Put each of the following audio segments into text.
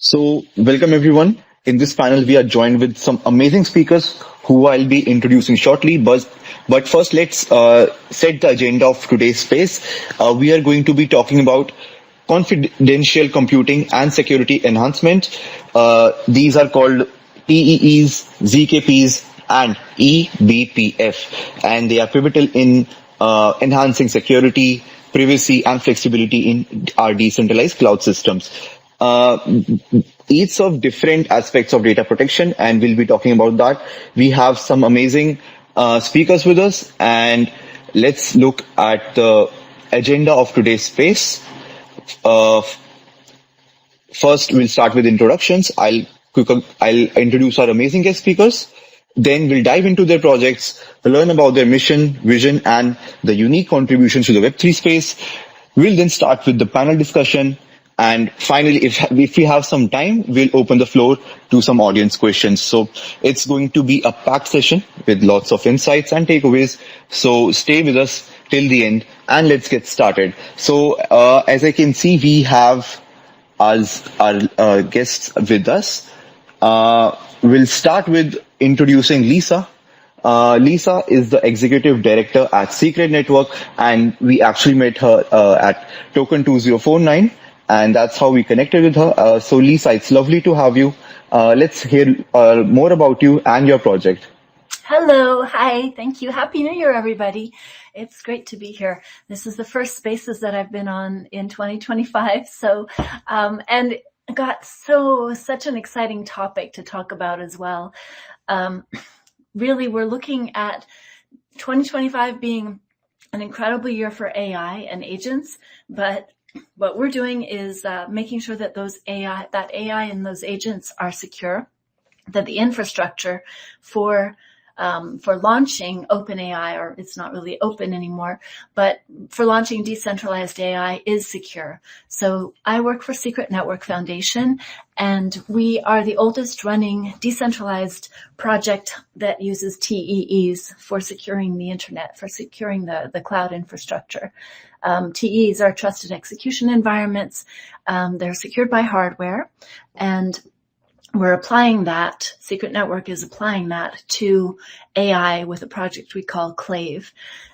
Welcome everyone. In this panel, we are joined with some amazing speakers who I'll be introducing shortly. But first, let's set the agenda of today's space. We are going to be talking about confidential computing and security enhancement. These are called TEEs, ZKPs, and eBPF, and they are pivotal in enhancing security, privacy, and flexibility in our decentralized cloud systems. Uh, each of different aspects of data protection, and we'll be talking about that. We have some amazing speakers with us, and let's look at the agenda of today's space. Uh, First, we'll start with introductions. I'll introduce our amazing guest speakers. Then we'll dive into their projects, learn about their mission, vision, and the unique contributions to the Web3 space. We'll then start with the panel discussion. And finally, if we have some time, we'll open the floor to some audience questions. So it's going to be a packed session with lots of insights and takeaways. So stay with us till the end and let's get started. As I can see, we have as our guests with us. We'll start with introducing Lisa. Lisa is the executive director at Secret Network, and we actually met her at Token 2049, and that's how we connected with her. So, Lisa, it's lovely to have you. Let's hear more about you and your project. Hello, hi, thank you. Happy New Year, everybody. It's great to be here. This is the first spaces that I've been on in 2025. And got such an exciting topic to talk about as well. Really, we're looking at 2025 being an incredible year for AI and agents, but what we're doing is making sure that AI and those agents are secure, that the infrastructure for launching OpenAI, or it's not really open anymore, but for launching decentralized AI is secure. So I work for Secret Network Foundation, and we are the oldest running decentralized project that uses TEEs for securing the internet, for securing the cloud infrastructure. TEEs are trusted execution environments. They're secured by hardware, and we're applying that, Secret Network is applying that to AI with a project we call Clave.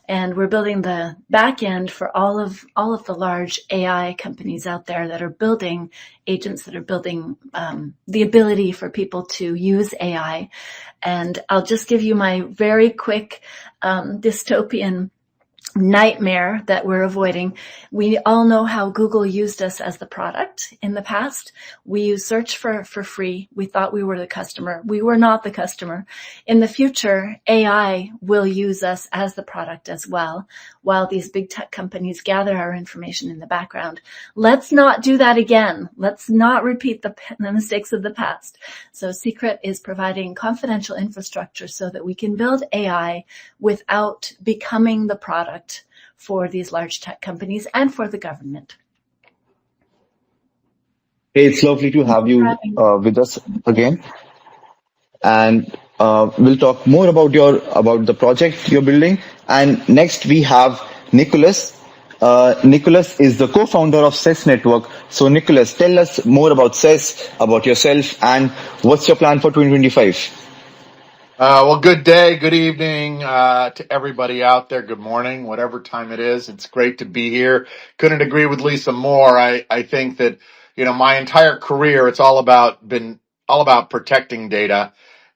And we're building the back end for all of the large AI companies out there that are building agents, that are building the ability for people to use AI. And I'll just give you my very quick dystopian nightmare that we're avoiding. We all know how Google used us as the product in the past. We used search for free. We thought we were the customer. We were not the customer. In the future, AI will use us as the product as well, while these big tech companies gather our information in the background. Let's not do that again. Let's not repeat the mistakes of the past. So Secret is providing confidential infrastructure so that we can build AI without becoming the product for these large tech companies and for the government. Hey, it's lovely to have you with us again, and we'll talk more about the project you're building. And next we have Nicholas. Nicholas is the co-founder of CES Network. So Nicholas, tell us more about CES, about yourself, and what's your plan for 2025? Well, good day, good evening to everybody out there. Good morning, whatever time it is. It's great to be here. Couldn't agree with Lisa more. I think that, my entire career, it's been all about protecting data,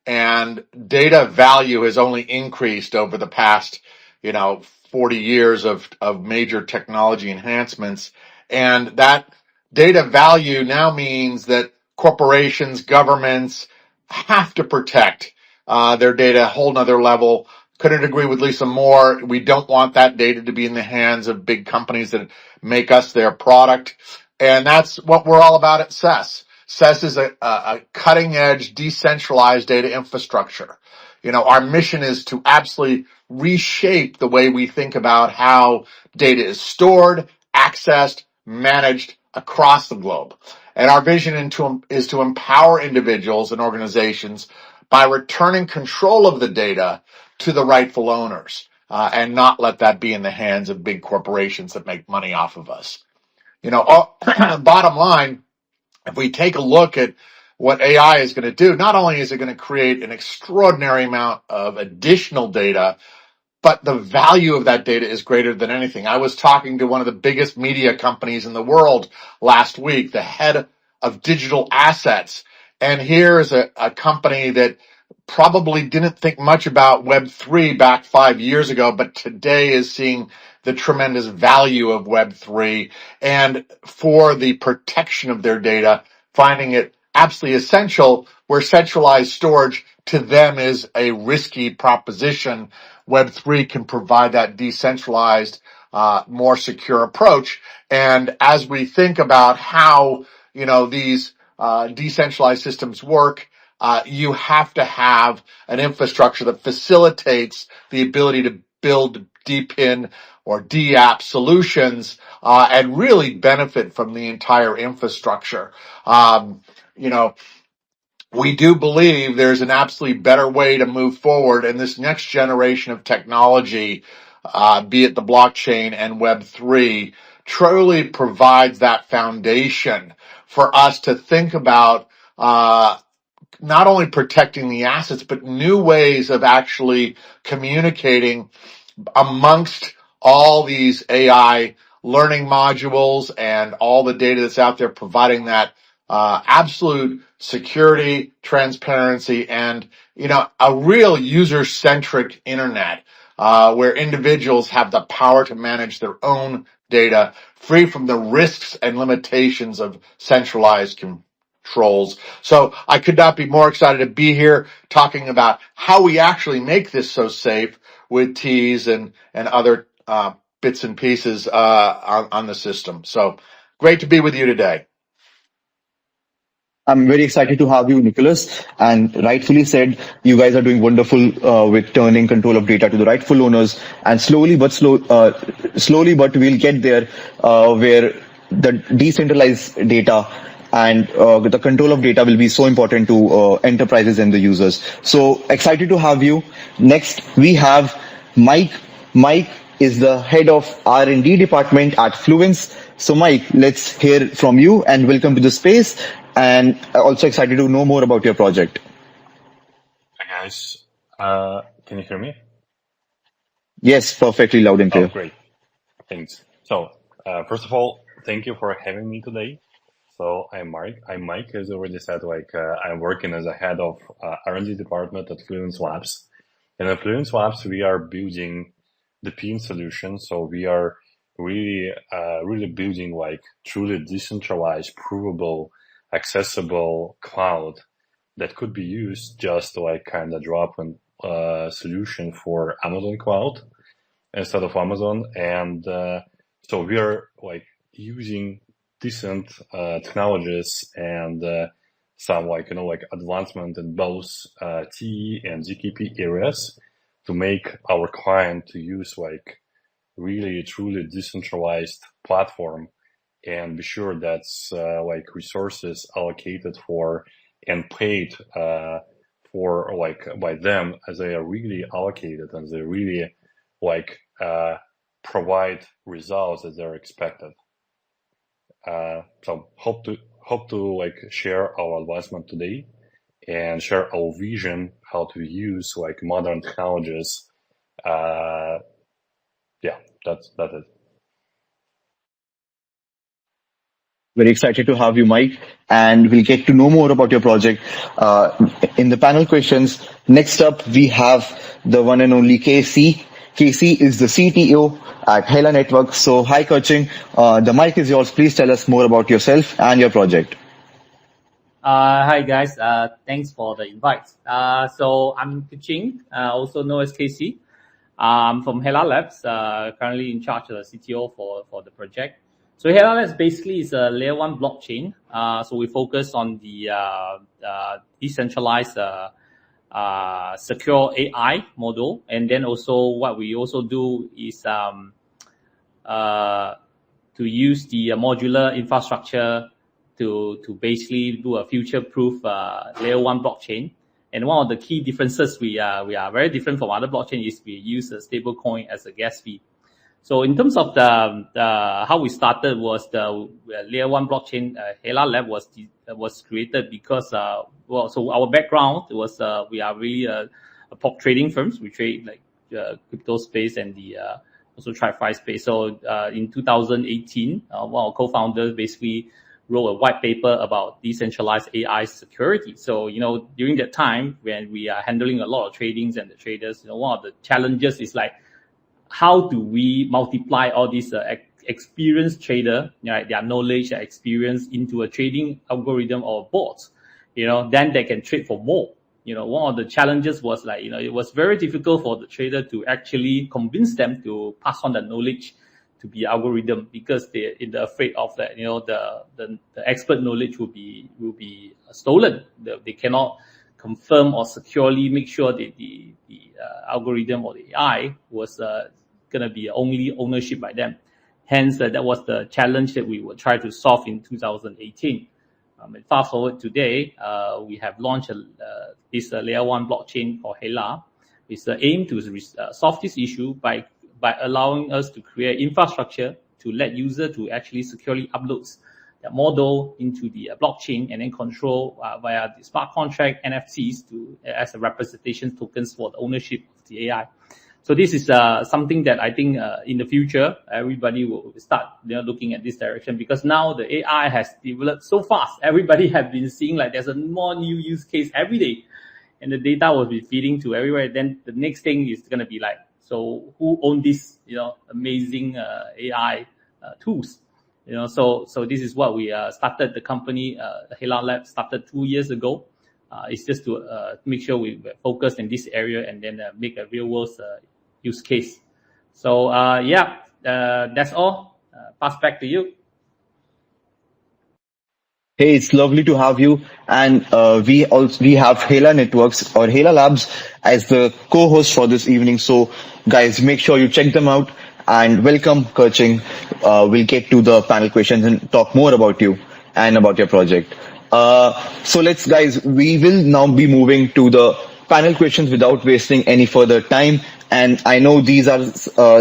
and data value has only increased over the past, 40 years of major technology enhancements. And that data value now means that corporations, governments have to protect their data a whole nother level. Couldn't agree with Lisa more. We don't want that data to be in the hands of big companies that make us their product. And that's what we're all about at CES. CES is a cutting edge, decentralized data infrastructure. Our mission is to absolutely reshape the way we think about how data is stored, accessed, managed across the globe. And our vision is to empower individuals and organizations by returning control of the data to the rightful owners, and not let that be in the hands of big corporations that make money off of us. Bottom line, if we take a look at what AI is going to do, not only is it going to create an extraordinary amount of additional data, but the value of that data is greater than anything. I was talking to one of the biggest media companies in the world last week, the head of digital assets. And here's a company that probably didn't think much about Web3 back 5 years ago, but today is seeing the tremendous value of Web3 and for the protection of their data, finding it absolutely essential where centralized storage to them is a risky proposition. Web3 can provide that decentralized, more secure approach. And as we think about how, these decentralized systems work, you have to have an infrastructure that facilitates the ability to build DPIN or DApp solutions and really benefit from the entire infrastructure. You know, we do believe there's an absolutely better way to move forward, and this next generation of technology, be it the blockchain and Web3, truly provides that foundation for us to think about not only protecting the assets, but new ways of actually communicating amongst all these AI learning modules and all the data that's out there, providing that absolute security, transparency, and a real user-centric internet where individuals have the power to manage their own data, free from the risks and limitations of centralized controls. So I could not be more excited to be here talking about how we actually make this so safe with T's and other bits and pieces on the system. So great to be with you today. I'm very excited to have you, Nicholas. And rightfully said, you guys are doing wonderful with turning control of data to the rightful owners. And slowly but we'll get there where the decentralized data and the control of data will be so important to enterprises and the users. So excited to have you. Next, we have Mike. Mike is the head of R&D department at Fluence. So Mike, let's hear from you and welcome to the space. And also excited to know more about your project. Hi guys, can you hear me? Yes, perfectly loud and clear. Oh, great, thanks. So first of all, thank you for having me today. So I'm Mike, as already said, I'm working as a head of R&D department at Fluence Labs. And at Fluence Labs, we are building the PIN solution. So we are really building truly decentralized, provable, accessible cloud that could be used just kind of drop-in solution for Amazon cloud instead of Amazon. And so we are using decent technologies and some advancement in both TE and ZKP areas to make our client to use really truly decentralized platform and be sure that's resources allocated for and paid for by them as they are really allocated and they really provide results as they're expected. So hope to share our advancement today and share our vision how to use modern technologies. Yeah, that's it. Very excited to have you, Mike, and we'll get to know more about your project in the panel questions. Next up, we have the one and only KC. KC is the CTO at HELA Network. So, hi, Coaching. The mic is yours. Please tell us more about yourself and your project. Hi, guys. Thanks for the invite. So, I'm Kuching, also known as KC. I'm from HELA Labs, currently in charge of the CTO for the project. So HELA Labs basically is a layer 1 blockchain. So we focus on the decentralized secure AI model. And then also what we also do is to use the modular infrastructure to basically do a future-proof layer 1 blockchain. And one of the key differences we are very different from other blockchains is we use a stable coin as a gas fee. So in terms of the how we started was the layer 1 blockchain HELA lab was created because so our background was we are really a prop trading firms. We trade like crypto space and the also TradFi space. So in 2018, one of our co-founders basically wrote a white paper about decentralized AI security. So, during that time when we are handling a lot of tradings and the traders, one of the challenges is like, how do we multiply all these experienced trader, their knowledge, their experience into a trading algorithm or bot, then they can trade for more. One of the challenges was like, it was very difficult for the trader to actually convince them to pass on the knowledge to be algorithm, because they're afraid of that, the expert knowledge will be stolen. They cannot confirm or securely make sure that the algorithm or the AI was going to be only ownership by them. Hence, that was the challenge that we would try to solve in 2018. And fast forward today, we have launched this layer 1 blockchain called HELA. It's the aim to solve this issue by allowing us to create infrastructure to let user to actually securely upload their model into the blockchain and then control via the smart contract NFTs as a representation tokens for the ownership of the AI. So this is something that I think in the future everybody will start looking at this direction, because now the AI has developed so fast. Everybody has been seeing like there's a more new use case every day, and the data will be feeding to everywhere. Then the next thing is going to be like, so who owns this amazing AI tools? So this is what we started the company. HELA Lab started 2 years ago. It's just to make sure we focus in this area and then make a real world use case. So that's all. Pass back to you. Hey, it's lovely to have you. And we have HELA Networks or HELA Labs as the co-host for this evening. So guys, make sure you check them out. And welcome, Kerching. We'll get to the panel questions and talk more about you and about your project. So we will now be moving to the panel questions without wasting any further time. And I know these are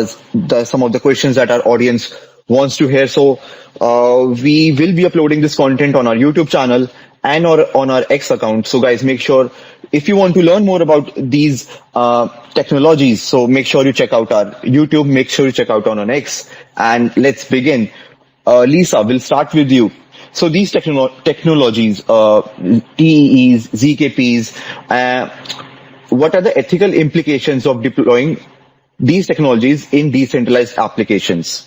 some of the questions that our audience wants to hear. So we will be uploading this content on our YouTube channel and on our X account. So guys, make sure if you want to learn more about these technologies, so make sure you check out our YouTube, make sure you check out on X, and let's begin. Lisa, we'll start with you. So these technologies, TEEs, ZKPs, what are the ethical implications of deploying these technologies in decentralized applications?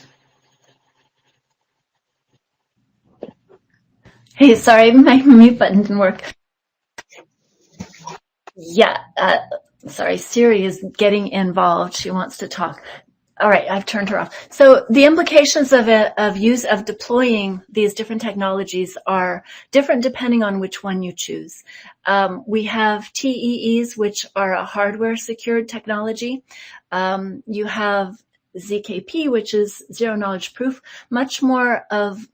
Hey, sorry, my mute button didn't work. Yeah, sorry, Siri is getting involved. She wants to talk. All right, I've turned her off. So the implications of deploying these different technologies are different depending on which one you choose. We have TEEs, which are a hardware secured technology. You have ZKP, which is zero knowledge proof, much more of,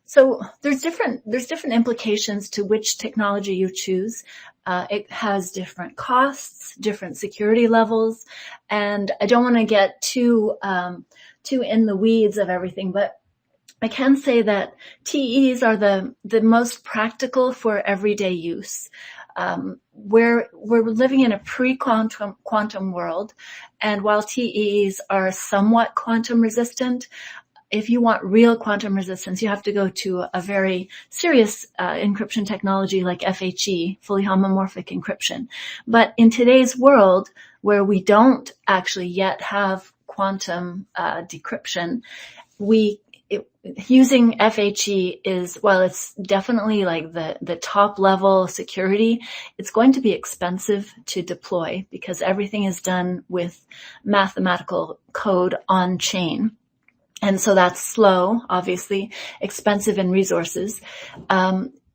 so there's different implications to which technology you choose. It has different costs, different security levels, and I don't want to get too in the weeds of everything, but I can say that TEs are the most practical for everyday use. We're living in a pre-quantum world, and while TEs are somewhat quantum resistant, if you want real quantum resistance, you have to go to a very serious encryption technology like FHE, fully homomorphic encryption. But in today's world, where we don't actually yet have quantum decryption, using FHE is, while it's definitely like the top level security, it's going to be expensive to deploy because everything is done with mathematical code on chain. And so that's slow, obviously, expensive in resources.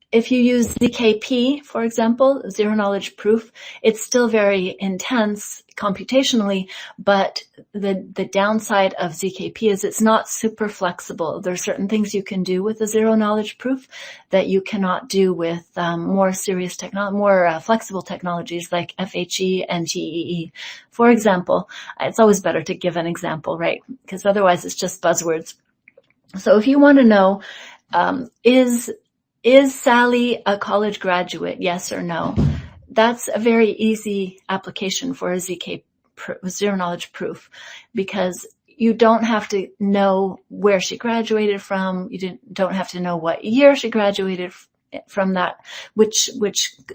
if you use ZKP, for example, zero knowledge proof, it's still very intense computationally, but the downside of ZKP is it's not super flexible. There are certain things you can do with a zero knowledge proof that you cannot do with more serious technology, more flexible technologies like FHE and TEE. For example, it's always better to give an example, right? Because otherwise it's just buzzwords. So if you want to know, is Sally a college graduate? Yes or no? That's a very easy application for a zero knowledge proof, because you don't have to know where she graduated from. You don't have to know what year she graduated from, that, which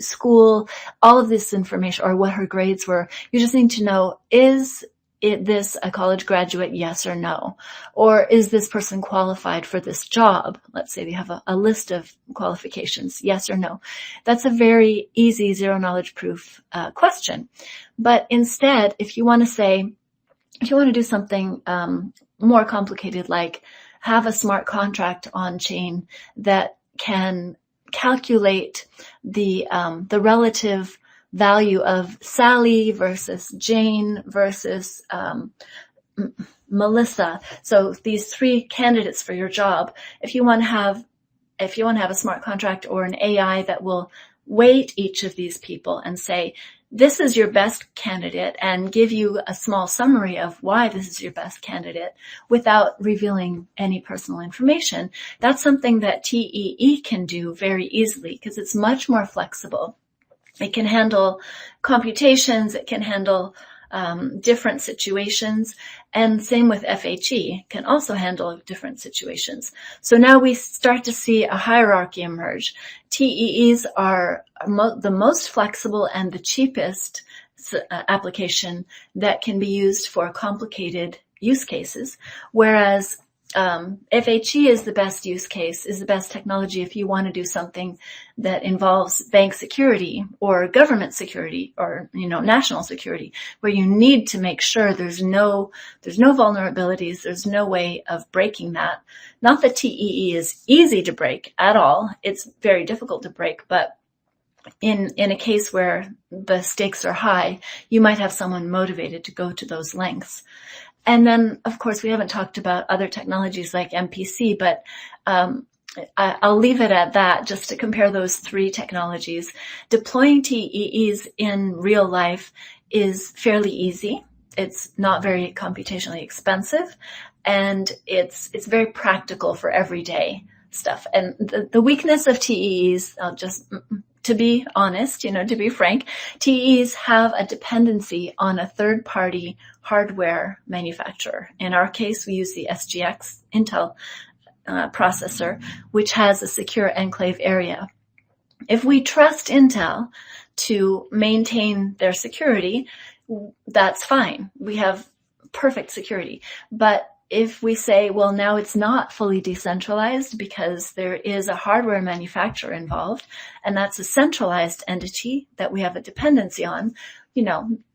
school, all of this information, or what her grades were. You just need to know, is this a college graduate? Yes or no? Or is this person qualified for this job? Let's say they have a list of qualifications. Yes or no? That's a very easy zero knowledge proof question. But instead, if you want to do something more complicated, like have a smart contract on chain that can calculate the relative value of Sally versus Jane versus Melissa. So these three candidates for your job, if you want to have a smart contract or an AI that will weight each of these people and say, this is your best candidate, and give you a small summary of why this is your best candidate without revealing any personal information, that's something that TEE can do very easily, because it's much more flexible. It can handle computations, it can handle different situations, and same with FHE, can also handle different situations. So now we start to see a hierarchy emerge. TEEs are the most flexible and the cheapest application that can be used for complicated use cases, whereas FHE is the best use case, is the best technology if you want to do something that involves bank security or government security or, national security, where you need to make sure there's no vulnerabilities, there's no way of breaking that. Not that TEE is easy to break at all. It's very difficult to break, but in a case where the stakes are high, you might have someone motivated to go to those lengths. And then, of course, we haven't talked about other technologies like MPC, but I'll leave it at that just to compare those three technologies. Deploying TEEs in real life is fairly easy. It's not very computationally expensive, and it's very practical for everyday stuff. And the weakness of TEEs, to be honest, to be frank, TEEs have a dependency on a third-party hardware manufacturer. In our case, we use the SGX Intel processor, which has a secure enclave area. If we trust Intel to maintain their security, that's fine. We have perfect security. But if we say, well, now it's not fully decentralized because there is a hardware manufacturer involved, and that's a centralized entity that we have a dependency on,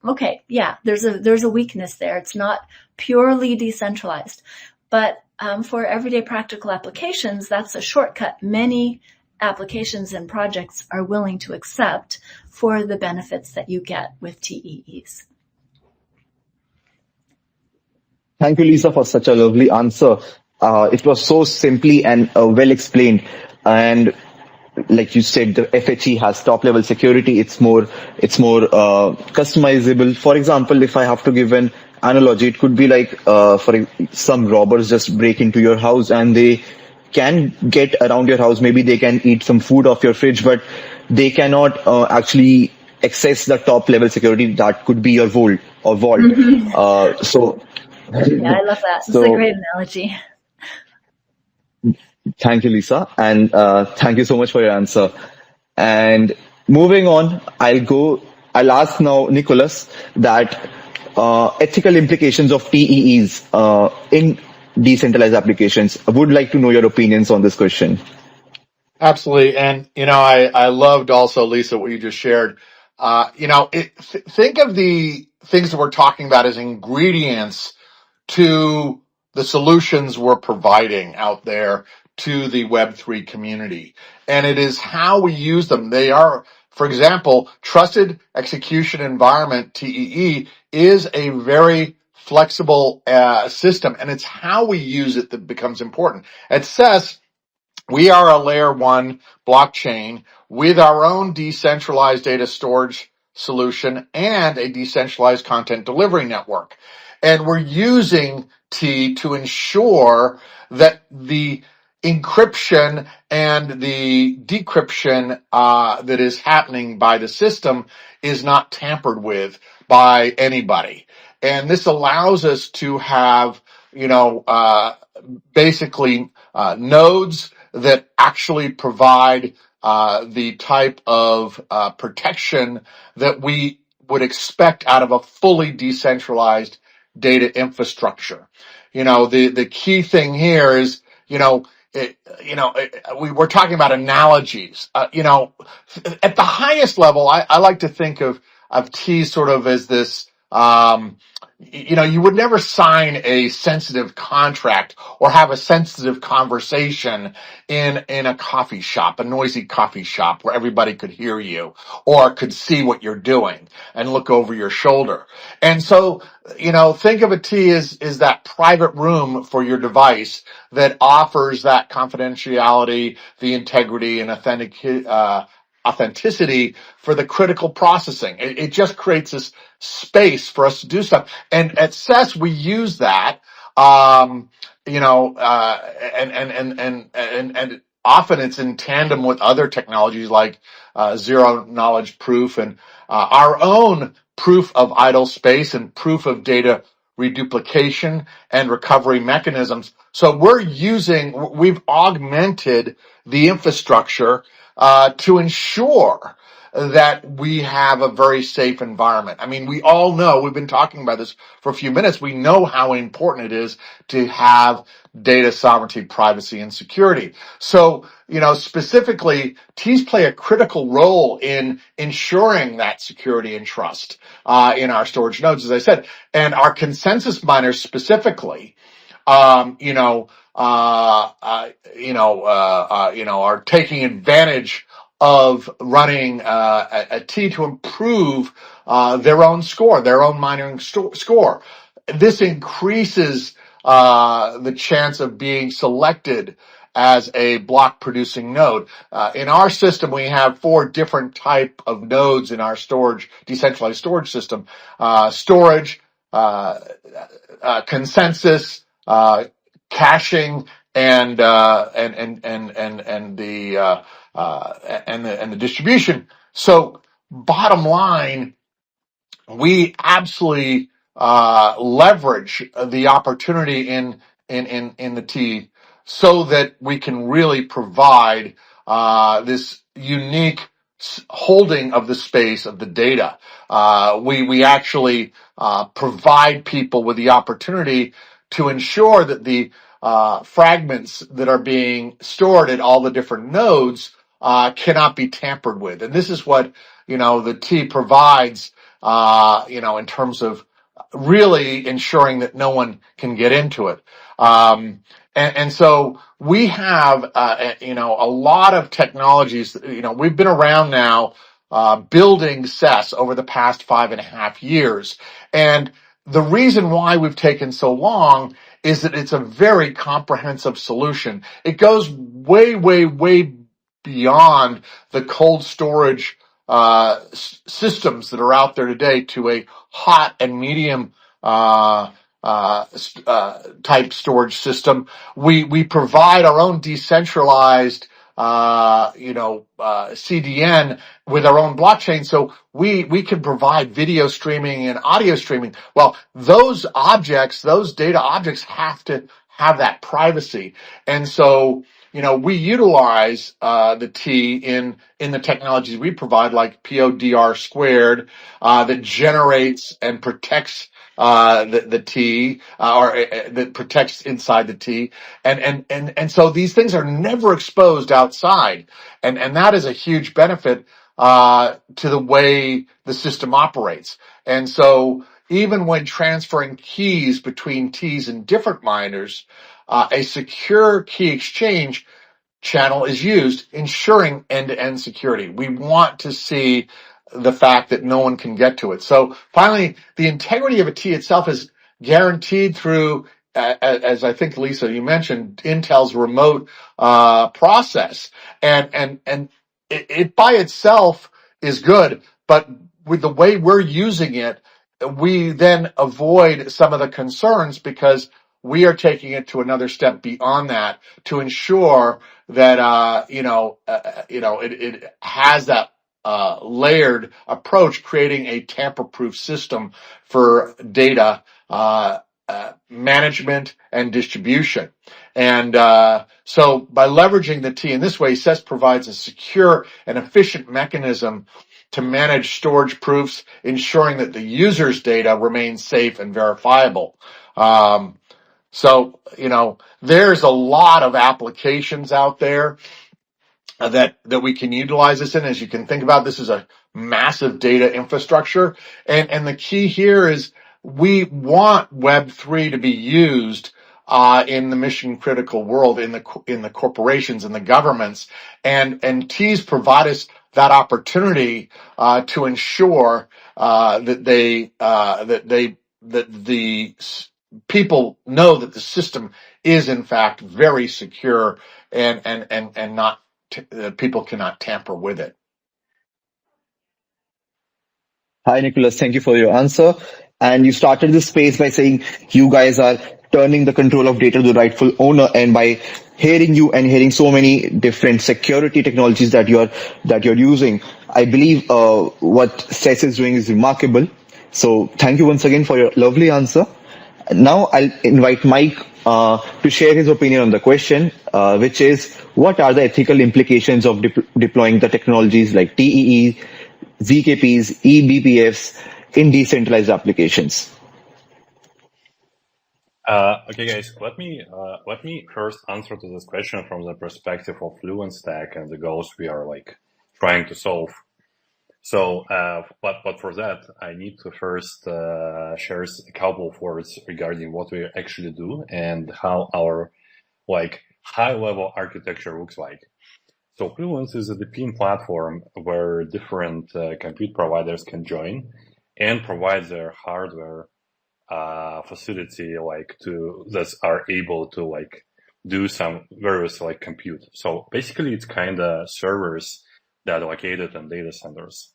okay, yeah, there's a weakness there. It's not purely decentralized. But for everyday practical applications, that's a shortcut many applications and projects are willing to accept for the benefits that you get with TEEs. Thank you, Lisa, for such a lovely answer. It was so simply and well explained. And like you said, the FHE has top level security. It's more customizable. For example, if I have to give an analogy, it could be like for some robbers just break into your house and they can get around your house. Maybe they can eat some food off your fridge, but they cannot actually access the top level security that could be your vault. Yeah, I love that. It's a great analogy. Thank you, Lisa, and thank you so much for your answer. And moving on, I'll ask now Nicholas that ethical implications of TEEs in decentralized applications. I would like to know your opinions on this question. Absolutely. And, I loved also, Lisa, what you just shared. Think of the things that we're talking about as ingredients to the solutions we're providing out there to the Web3 community. And it is how we use them. They are, for example, Trusted Execution Environment, TEE, is a very flexible system, and it's how we use it that becomes important. At CES, we are a layer 1 blockchain with our own decentralized data storage solution and a decentralized content delivery network. And we're using T to ensure that the encryption and the decryption that is happening by the system is not tampered with by anybody. And this allows us to have, basically nodes that actually provide the type of protection that we would expect out of a fully decentralized data infrastructure. The key thing here is, we're talking about analogies. At the highest level, I like to think of T sort of as this. You would never sign a sensitive contract or have a sensitive conversation in a coffee shop, a noisy coffee shop where everybody could hear you or could see what you're doing and look over your shoulder. And so, think of a T as that private room for your device that offers that confidentiality, the integrity, and authenticity for the critical processing. It just creates this space for us to do stuff. And at CES, we use that, and often it's in tandem with other technologies like zero knowledge proof and our own proof of idle space and proof of data reduplication and recovery mechanisms. So we've augmented the infrastructure to ensure that we have a very safe environment. I mean, we all know, we've been talking about this for a few minutes, we know how important it is to have data sovereignty, privacy, and security. So, specifically, T's play a critical role in ensuring that security and trust in our storage nodes, as I said. And our consensus miners specifically, are taking advantage of running a T to improve their own score, their own mining score. This increases the chance of being selected as a block producing node. In our system, we have 4 different type of nodes in our decentralized storage system: storage, consensus, caching, and the distribution. So, bottom line, we absolutely leverage the opportunity in the T so that we can really provide this unique holding of the space of the data. We actually provide people with the opportunity to ensure that the fragments that are being stored at all the different nodes cannot be tampered with. And this is what, the T provides, in terms of really ensuring that no one can get into it. And so we have, a lot of technologies, we've been around now, building CES over the past 5.5 years. And the reason why we've taken so long is that it's a very comprehensive solution. It goes way, way, way beyond the cold storage systems that are out there today to a hot and medium type storage system. We provide our own decentralized CDN with our own blockchain, so we can provide video streaming and audio streaming. Well, those data objects have to have that privacy. And so, we utilize the T in the technologies we provide, like PODR squared, that generates and protects the T, or that protects inside the T. And so these things are never exposed outside. And that is a huge benefit to the way the system operates. And so, even when transferring keys between Ts and different miners, a secure key exchange channel is used, ensuring end-to-end security. We want to see the fact that no one can get to it. So finally, the integrity of a T itself is guaranteed through, as I think, Lisa, you mentioned, Intel's remote process. And it by itself is good, but with the way we're using it, we then avoid some of the concerns because we are taking it to another step beyond that to ensure that it has that layered approach, creating a tamper-proof system for data management and distribution. And so by leveraging the T in this way, CES provides a secure and efficient mechanism to manage storage proofs, ensuring that the user's data remains safe and verifiable. So, there's a lot of applications out there that we can utilize this in. As you can think about, this is a massive data infrastructure. And the key here is we want Web3 to be used in the mission critical world, in the corporations and the governments. And T's provide us that opportunity to ensure that the people know that the system is in fact very secure and not people cannot tamper with it. Hi, Nicholas. Thank you for your answer. And you started this space by saying you guys are turning the control of data to the rightful owner. And by hearing you and hearing so many different security technologies that you're using, I believe what CES is doing is remarkable. So thank you once again for your lovely answer. Now I'll invite Mike to share his opinion on the question, which is, what are the ethical implications of deploying the technologies like TEE, ZKPs, eBPFs in decentralized applications? Okay, guys, let me first answer to this question from the perspective of Fluent Stack and the goals we are trying to solve. So, but for that, I need to first share a couple of words regarding what we actually do and how our high-level architecture looks like. So, Fluent is a DPIM platform where different compute providers can join and provide their hardware facility that are able to do some various compute. So basically, it's kind of servers that are located in data centers.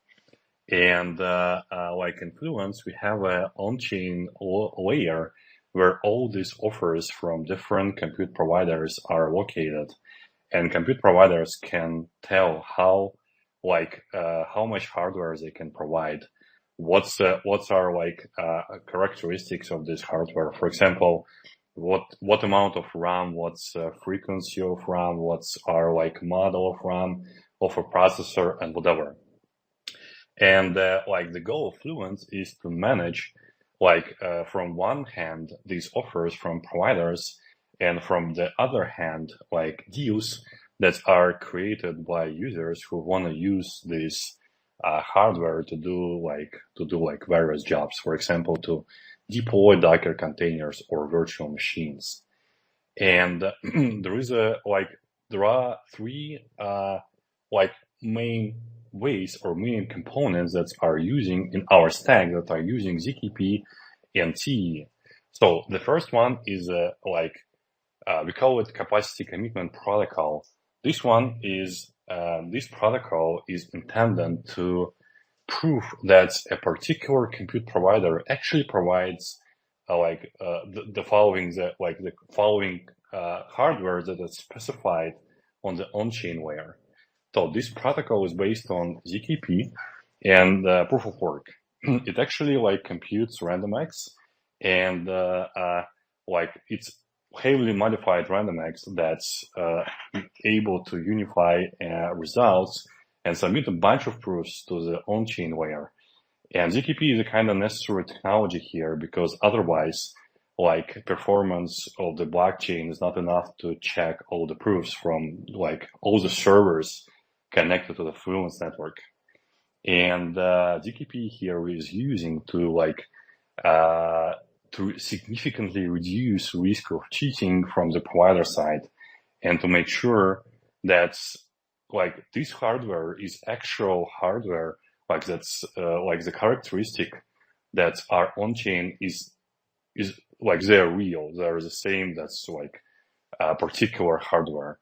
And in Fluent, we have an on-chain layer where all these offers from different compute providers are located, and compute providers can tell how much hardware they can provide, what's our characteristics of this hardware. For example, what amount of RAM, what's frequency of RAM, what's our model of RAM of a processor, and whatever. And the goal of Fluent is to manage from one hand these offers from providers, and from the other hand deals that are created by users who want to use this hardware to do various jobs. For example, to deploy Docker containers or virtual machines. And there are three main ways or main components that are using in our stack that are using ZKP and TEE. So the first one is we call it capacity commitment protocol. This protocol is intended to prove that a particular compute provider actually provides the following hardware that is specified on the on-chain layer. So this protocol is based on ZKP and proof of work. It actually computes RandomX, and it's heavily modified RandomX that's able to unify results and submit a bunch of proofs to the on-chain layer. And ZKP is a kind of necessary technology here, because otherwise, performance of the blockchain is not enough to check all the proofs from all the servers connected to the Fluent network. And ZKP here is using to to significantly reduce risk of cheating from the provider side, and to make sure that like this hardware is actual hardware, like that's like the characteristic that are on chain is like they're real, they're the same, that's like particular hardware.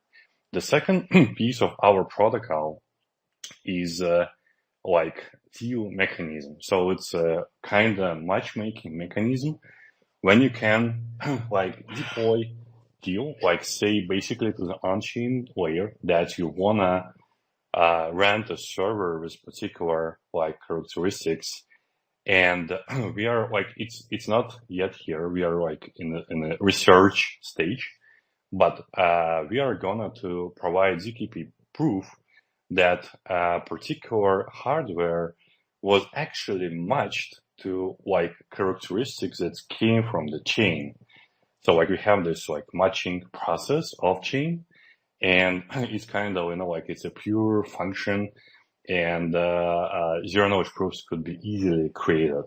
The second piece of our protocol is like deal mechanism. So it's a kind of matchmaking mechanism when you can like deploy deal, like say basically to the on-chain layer that you wanna rent a server with particular like characteristics. And we are like, it's not yet here. We are like in a research stage, but we are gonna to provide ZKP proof that particular hardware was actually matched to like characteristics that came from the chain. So like we have this like matching process off chain, and it's kind of, you know, like it's a pure function, and zero knowledge proofs could be easily created.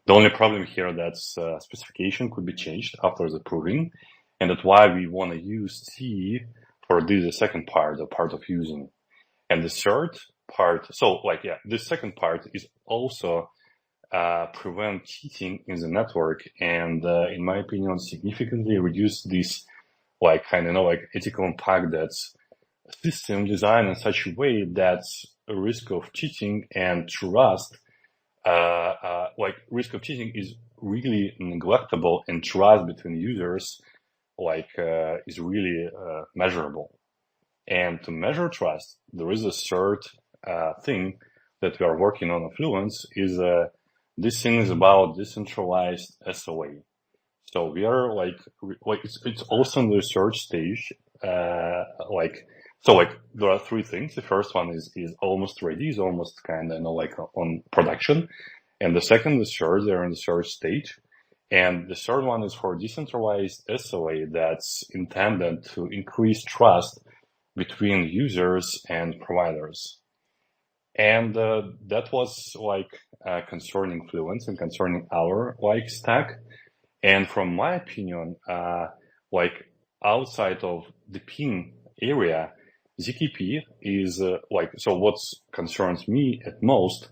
The only problem here that's specification could be changed after the proving, and that's why we want to use C for this the second part, the part of using. And the third part, so like, yeah, the second part is also prevent cheating in the network, and in my opinion, significantly reduce this like kind of, you know, like ethical impact that's system designed in such a way that a risk of cheating and trust, like risk of cheating is really neglectable, and trust between users like is really measurable. And to measure trust, there is a third thing that we are working on at Fluence is this thing is about decentralized SOA. So we are like it's also in the research stage. So like there are three things. The first one is almost ready, is almost kind of, you know, like on production, and the second, the third, they're in the third stage, and the third one is for decentralized SOA that's intended to increase trust between users and providers. And that was like concerning Fluence and concerning our like stack. And from my opinion, like outside of the PIN area, ZKP is like, so what concerns me at most,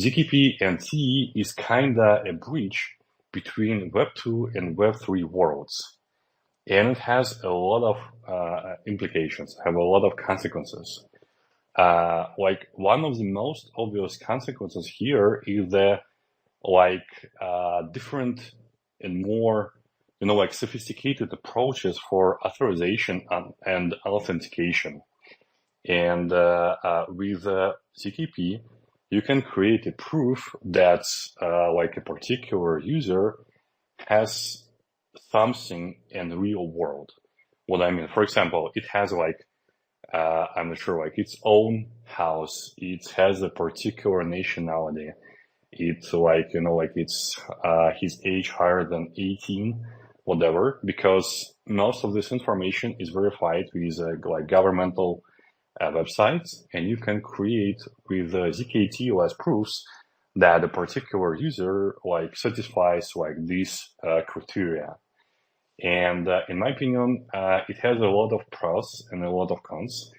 ZKP and CE is kinda a bridge between Web 2 and Web 3 worlds. And it has a lot of implications, have a lot of consequences. Like one of the most obvious consequences here is the like different and more, you know, like sophisticated approaches for authorization and authentication. And with ZKP, you can create a proof that like a particular user has something in the real world. What I mean, for example, it has like, I'm not sure, like its own house, it has a particular nationality. It's like, you know, like it's his age higher than 18, whatever, because most of this information is verified with like governmental websites, and you can create with ZKTLS proofs that a particular user like satisfies like these criteria. And in my opinion, it has a lot of pros and a lot of cons.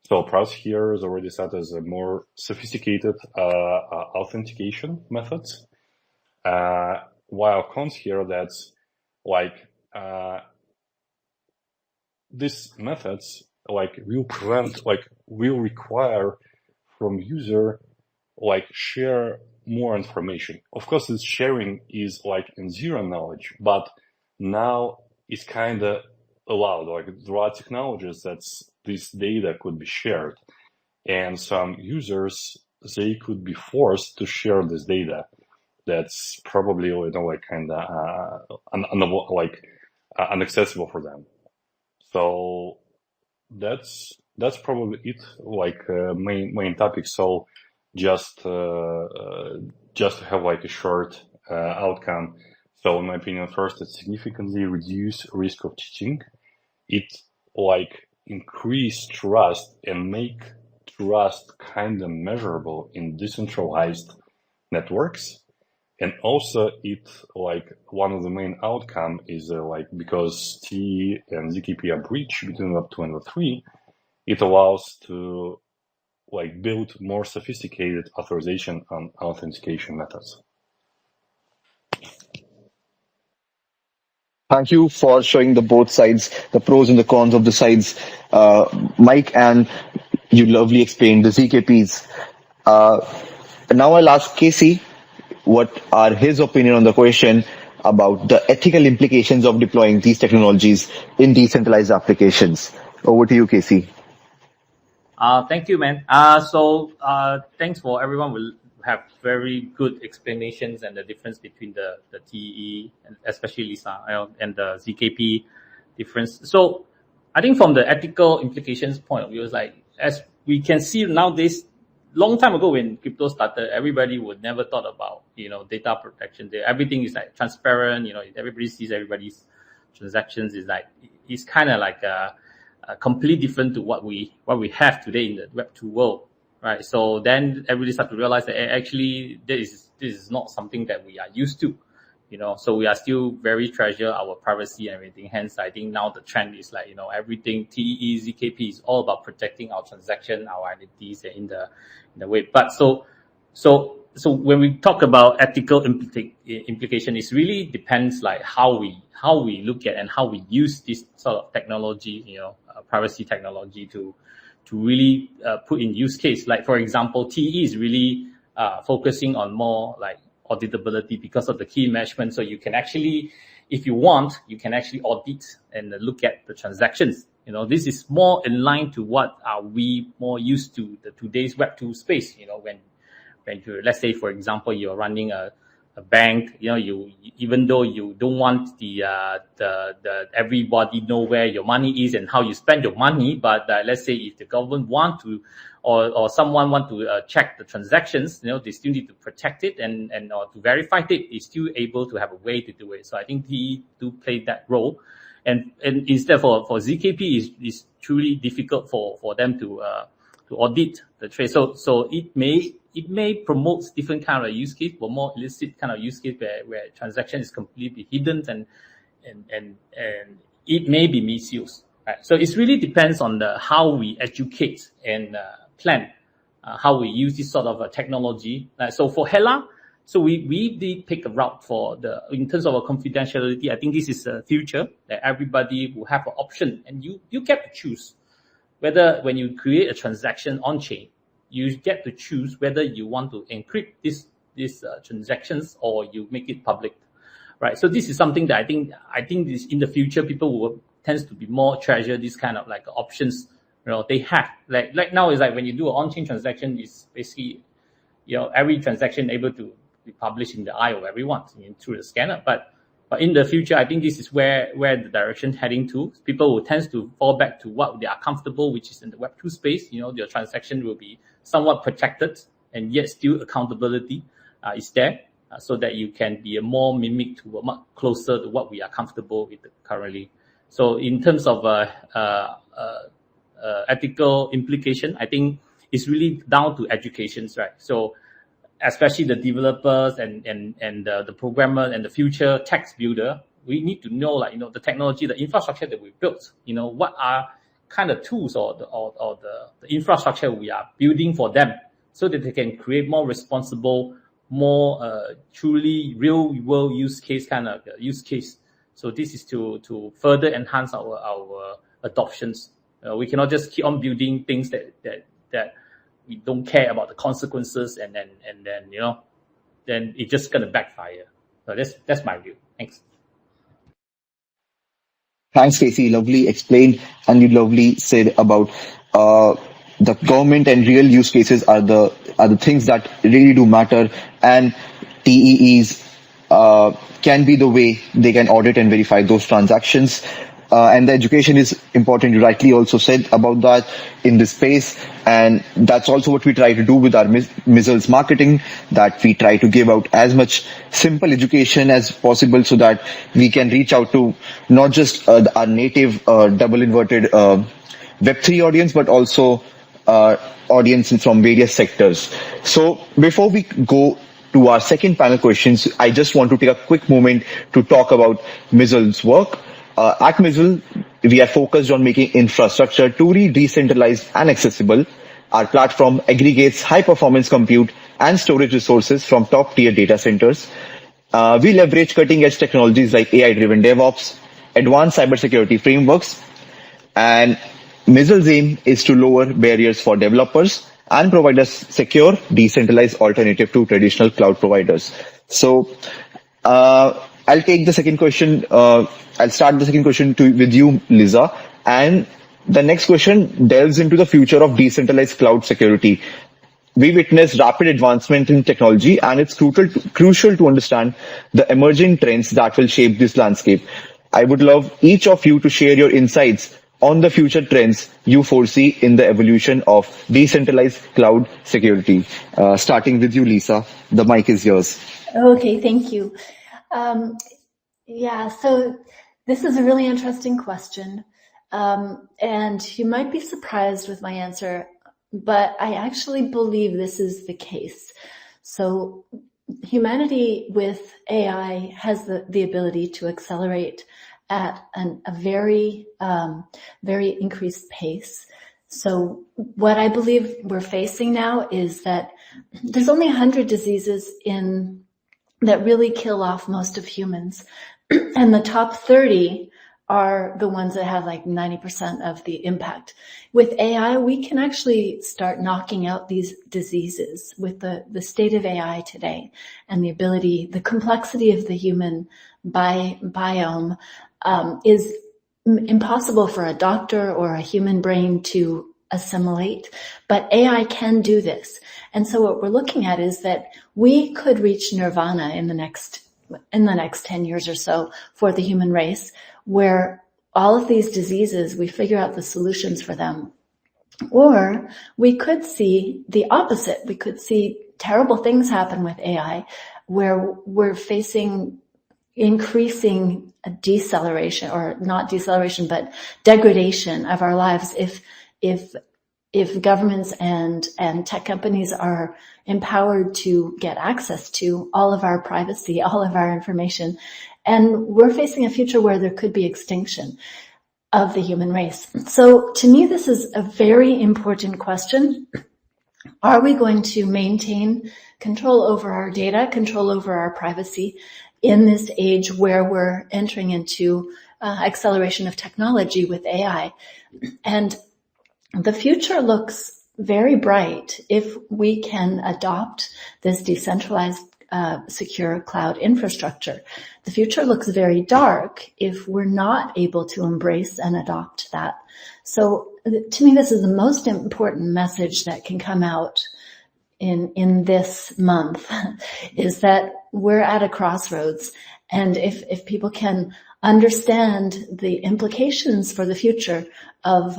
So pros here is already set as a more sophisticated authentication methods, while cons here that's like these methods like will prevent, like will require from user like share more information. Of course, this sharing is like in zero knowledge, but now it's kind of allowed. Like there are technologies that this data could be shared, and some users, they could be forced to share this data. That's probably, you know, like kind of inaccessible for them. So that's probably it, like main topic. So just to have like a short outcome. So in my opinion, first, it significantly reduce risk of cheating. It like increase trust and make trust kind of measurable in decentralized networks. And also it's like one of the main outcome is like because TE and ZKP are breached between Web 2 and Web 3, it allows to like build more sophisticated authorization and authentication methods. Thank you for showing the both sides, the pros and the cons of the sides, Mike, and you lovely explained the ZKPs. Now I'll ask Casey what are his opinion on the question about the ethical implications of deploying these technologies in decentralized applications. Over to you, Casey. Thank you, man. So thanks for everyone will have very good explanations and the difference between the TE and especially Lisa and the ZKP difference. So I think from the ethical implications point of view, it's like as we can see nowadays, long time ago when crypto started, everybody would never thought about data protection. Everything is like transparent. Everybody sees everybody's transactions. It's kind of like completely different to what we have today in the Web 2 world, right? So then everybody start to realize that actually this is not something that we are used to, So we are still very treasure our privacy and everything. Hence, I think now the trend is like everything TE, ZKP is all about protecting our transaction, our identities in the web. But so when we talk about ethical implication, it really depends like how we look at and how we use this sort of technology, privacy technology to really put in use case. Like for example, TE is really focusing on more like auditability because of the key management. So you can actually, if you want, you can actually audit and look at the transactions. This is more in line to what are we more used to the today's Web 2 space. When you, let's say for example, you're running a bank, you even though you don't want the everybody know where your money is and how you spend your money, but let's say if the government want to or someone want to check the transactions, they still need to protect it and or to verify it, is still able to have a way to do it. So I think TE do play that role, and instead for ZKP is truly difficult for them to audit the trade. So it may promote different kind of use case, but more illicit kind of use case where transaction is completely hidden and it may be misused. Right? So it really depends on how we educate and plan how we use this sort of technology. So for HELA, so we did pick a route in terms of confidentiality. I think this is the future that everybody will have an option, and you get to choose whether when you create a transaction on chain, you get to choose whether you want to encrypt these transactions or you make it public, right? So this is something that I think this in the future people will tends to be more treasure this kind of like options. They have like now is like when you do an on-chain transaction, it's basically every transaction able to be published in the eye of everyone through the scanner. But in the future, I think this is where the direction heading to. People will tend to fall back to what they are comfortable, which is in the Web 2 space. Their transaction will be somewhat protected, and yet still accountability is there, so that you can be a more mimic to a much closer to what we are comfortable with currently. So in terms of ethical implication, I think it's really down to educations, right? So especially the developers and the programmer and the future text builder, we need to know the technology, the infrastructure that we built. What are kind of tools or the infrastructure we are building for them, so that they can create more responsible, more truly real world use case kind of use case. So this is to further enhance our adoptions. We cannot just keep on building things that we don't care about the consequences, and then then it's just gonna backfire. So that's my view. Thanks. Thanks, Casey. Lovely explained, and you lovely said about the government and real use cases are the things that really do matter, and TEEs can be the way they can audit and verify those transactions. And the education is important. You rightly also said about that in this space. And that's also what we try to do with our Mizzles marketing, that we try to give out as much simple education as possible so that we can reach out to not just our native double inverted Web3 audience, but also audience from various sectors. So before we go to our second panel questions, I just want to take a quick moment to talk about Mizzle's work. At Mizzle, we are focused on making infrastructure truly decentralized and accessible. Our platform aggregates high-performance compute and storage resources from top-tier data centers. We leverage cutting-edge technologies like AI-driven DevOps, advanced cybersecurity frameworks, and Mizzle's aim is to lower barriers for developers and provide a secure, decentralized alternative to traditional cloud providers. So, I'll take the second question. I'll start the second question with you, Lisa. And the next question delves into the future of decentralized cloud security. We witness rapid advancement in technology, and it's crucial to understand the emerging trends that will shape this landscape. I would love each of you to share your insights on the future trends you foresee in the evolution of decentralized cloud security. Starting with you, Lisa. The mic is yours. Okay, thank you. So this is a really interesting question. And you might be surprised with my answer, but I actually believe this is the case. So humanity with AI has the ability to accelerate at a very increased pace. So what I believe we're facing now is that there's only 100 diseases that really kill off most of humans. And the top 30 are the ones that have like 90% of the impact. With AI, we can actually start knocking out these diseases with the state of AI today and the complexity of the human biome is impossible for a doctor or a human brain to assimilate, but AI can do this. And so what we're looking at is that we could reach nirvana in the next 10 years or so for the human race, where all of these diseases, we figure out the solutions for them. Or we could see the opposite. We could see terrible things happen with AI, where we're facing increasing deceleration, or not deceleration, but degradation of our lives if governments and tech companies are empowered to get access to all of our privacy, all of our information. And we're facing a future where there could be extinction of the human race. So to me, this is a very important question. Are we going to maintain control over our data, control over our privacy in this age where we're entering into acceleration of technology with AI? And the future looks very bright if we can adopt this decentralized secure cloud infrastructure. The future looks very dark if we're not able to embrace and adopt that. So to me, this is the most important message that can come out in this month is that we're at a crossroads. And if people can understand the implications for the future of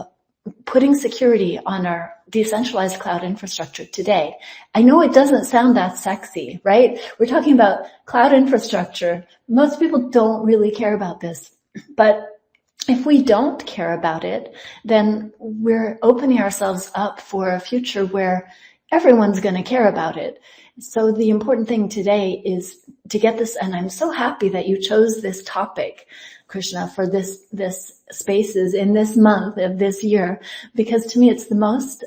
putting security on our decentralized cloud infrastructure today. I know it doesn't sound that sexy, right? We're talking about cloud infrastructure. Most people don't really care about this, but if we don't care about it, then we're opening ourselves up for a future where everyone's going to care about it. So the important thing today is to get this, and I'm so happy that you chose this topic, Krishna, for this spaces in this month of this year, because to me it's the most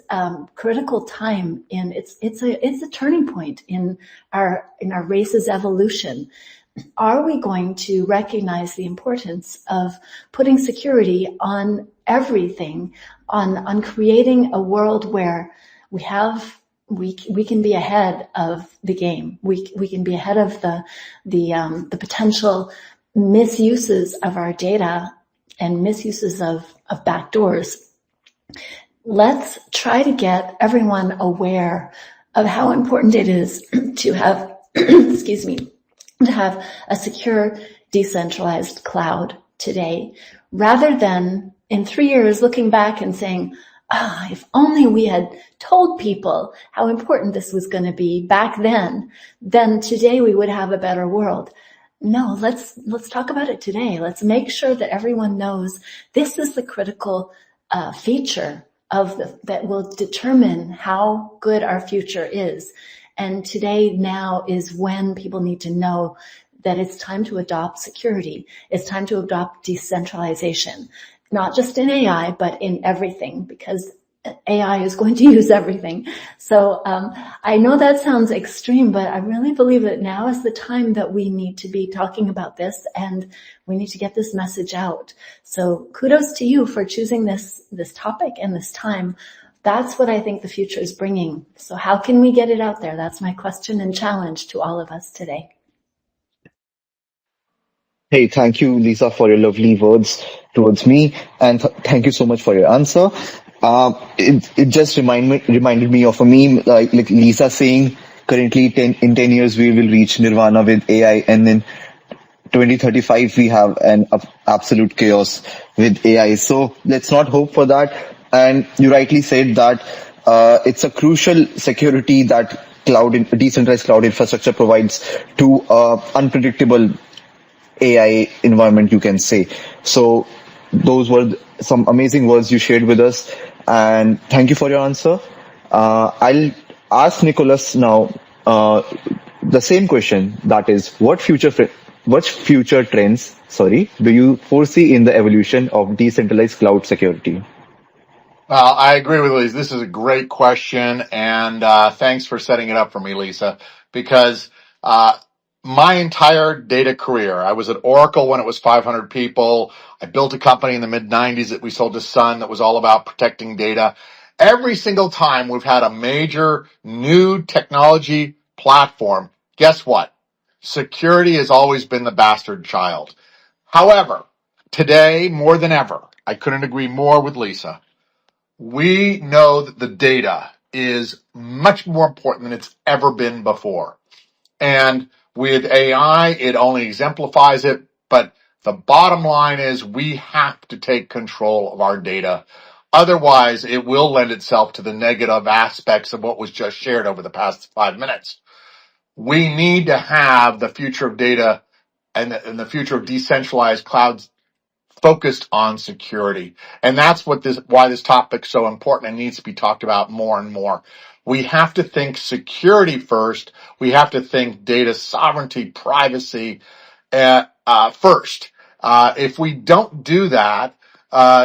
critical time it's a turning point in our race's evolution. Are we going to recognize the importance of putting security on everything, on creating a world where we can be ahead of the game. We can be ahead of the potential misuses of our data and misuses of backdoors. Let's try to get everyone aware of how important it is to have, to have a secure, decentralized cloud today, rather than in 3 years looking back and saying, if only we had told people how important this was going to be back then today we would have a better world. No, let's talk about it today. Let's make sure that everyone knows this is the critical feature that will determine how good our future is. And today now is when people need to know that it's time to adopt security. It's time to adopt decentralization, not just in AI, but in everything, because AI is going to use everything. So I know that sounds extreme, but I really believe that now is the time that we need to be talking about this, and we need to get this message out. So kudos to you for choosing this topic and this time. That's what I think the future is bringing. So how can we get it out there? That's my question and challenge to all of us today. Hey, thank you, Lisa, for your lovely words towards me, and thank you so much for your answer. It just reminded me of a meme, like Lisa saying, currently in 10 years we will reach nirvana with AI, and then 2035 we have an absolute chaos with AI. So let's not hope for that. And you rightly said that it's a crucial security that decentralized cloud infrastructure provides to unpredictable AI environment, you can say. So those were some amazing words you shared with us, and thank you for your answer. I'll ask Nicholas now the same question, that is, what future trends, do you foresee in the evolution of decentralized cloud security? Well, I agree with Lisa. This is a great question, and thanks for setting it up for me, Lisa, because my entire data career, I was at Oracle when it was 500 people. I built a company in the mid-90s that we sold to Sun that was all about protecting data. Every single time we've had a major new technology platform, guess what? Security has always been the bastard child. However, today, more than ever, I couldn't agree more with Lisa. We know that the data is much more important than it's ever been before. And with AI, it only exemplifies it. But the bottom line is we have to take control of our data. Otherwise, it will lend itself to the negative aspects of what was just shared over the past 5 minutes. We need to have the future of data and the future of decentralized clouds focused on security. And that's why this topic's so important and needs to be talked about more and more. We have to think security first. We have to think data sovereignty, privacy first. If we don't do that,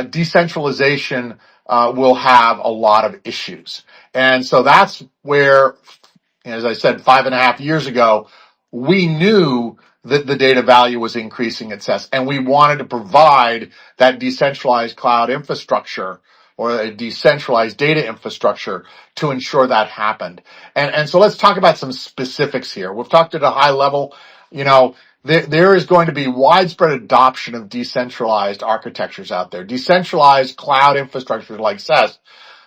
decentralization will have a lot of issues. And so that's where, as I said, 5.5 years ago, we knew that the data value was increasing at CES, and we wanted to provide that decentralized cloud infrastructure or a decentralized data infrastructure to ensure that happened. And so let's talk about some specifics here. We've talked at a high level. There is going to be widespread adoption of decentralized architectures out there. Decentralized cloud infrastructures like CES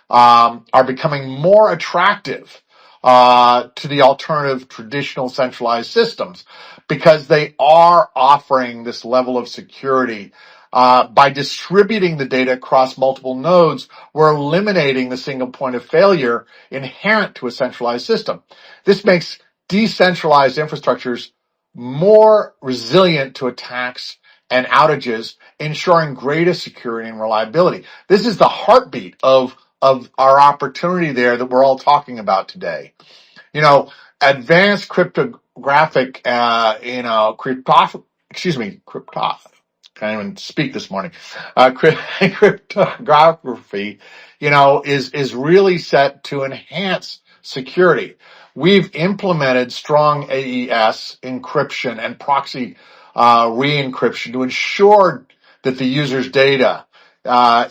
are becoming more attractive to the alternative traditional centralized systems because they are offering this level of security. By distributing the data across multiple nodes, we're eliminating the single point of failure inherent to a centralized system. This makes decentralized infrastructures more resilient to attacks and outages, ensuring greater security and reliability. This is the heartbeat of our opportunity there that we're all talking about today. Advanced cryptographic, can't even speak this morning. Cryptography, is really set to enhance security. We've implemented strong AES encryption and proxy re-encryption to ensure that the user's data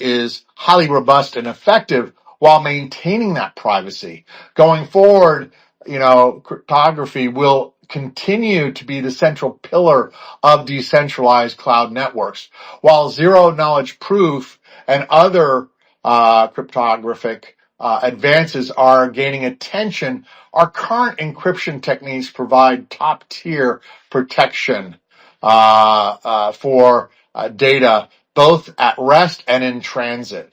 is highly robust and effective while maintaining that privacy. Going forward, cryptography will continue to be the central pillar of decentralized cloud networks, while zero-knowledge proof and other cryptographic advances are gaining attention. Our current encryption techniques provide top-tier protection for data, both at rest and in transit.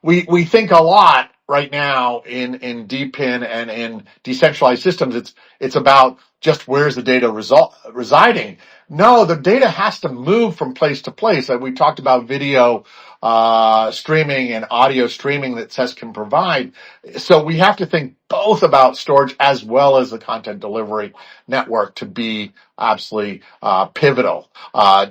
We think a lot right now in DPIN and in decentralized systems. It's about just where's the data residing. No, the data has to move from place to place. Like we talked about video streaming and audio streaming that SES can provide. So we have to think both about storage as well as the content delivery network to be absolutely pivotal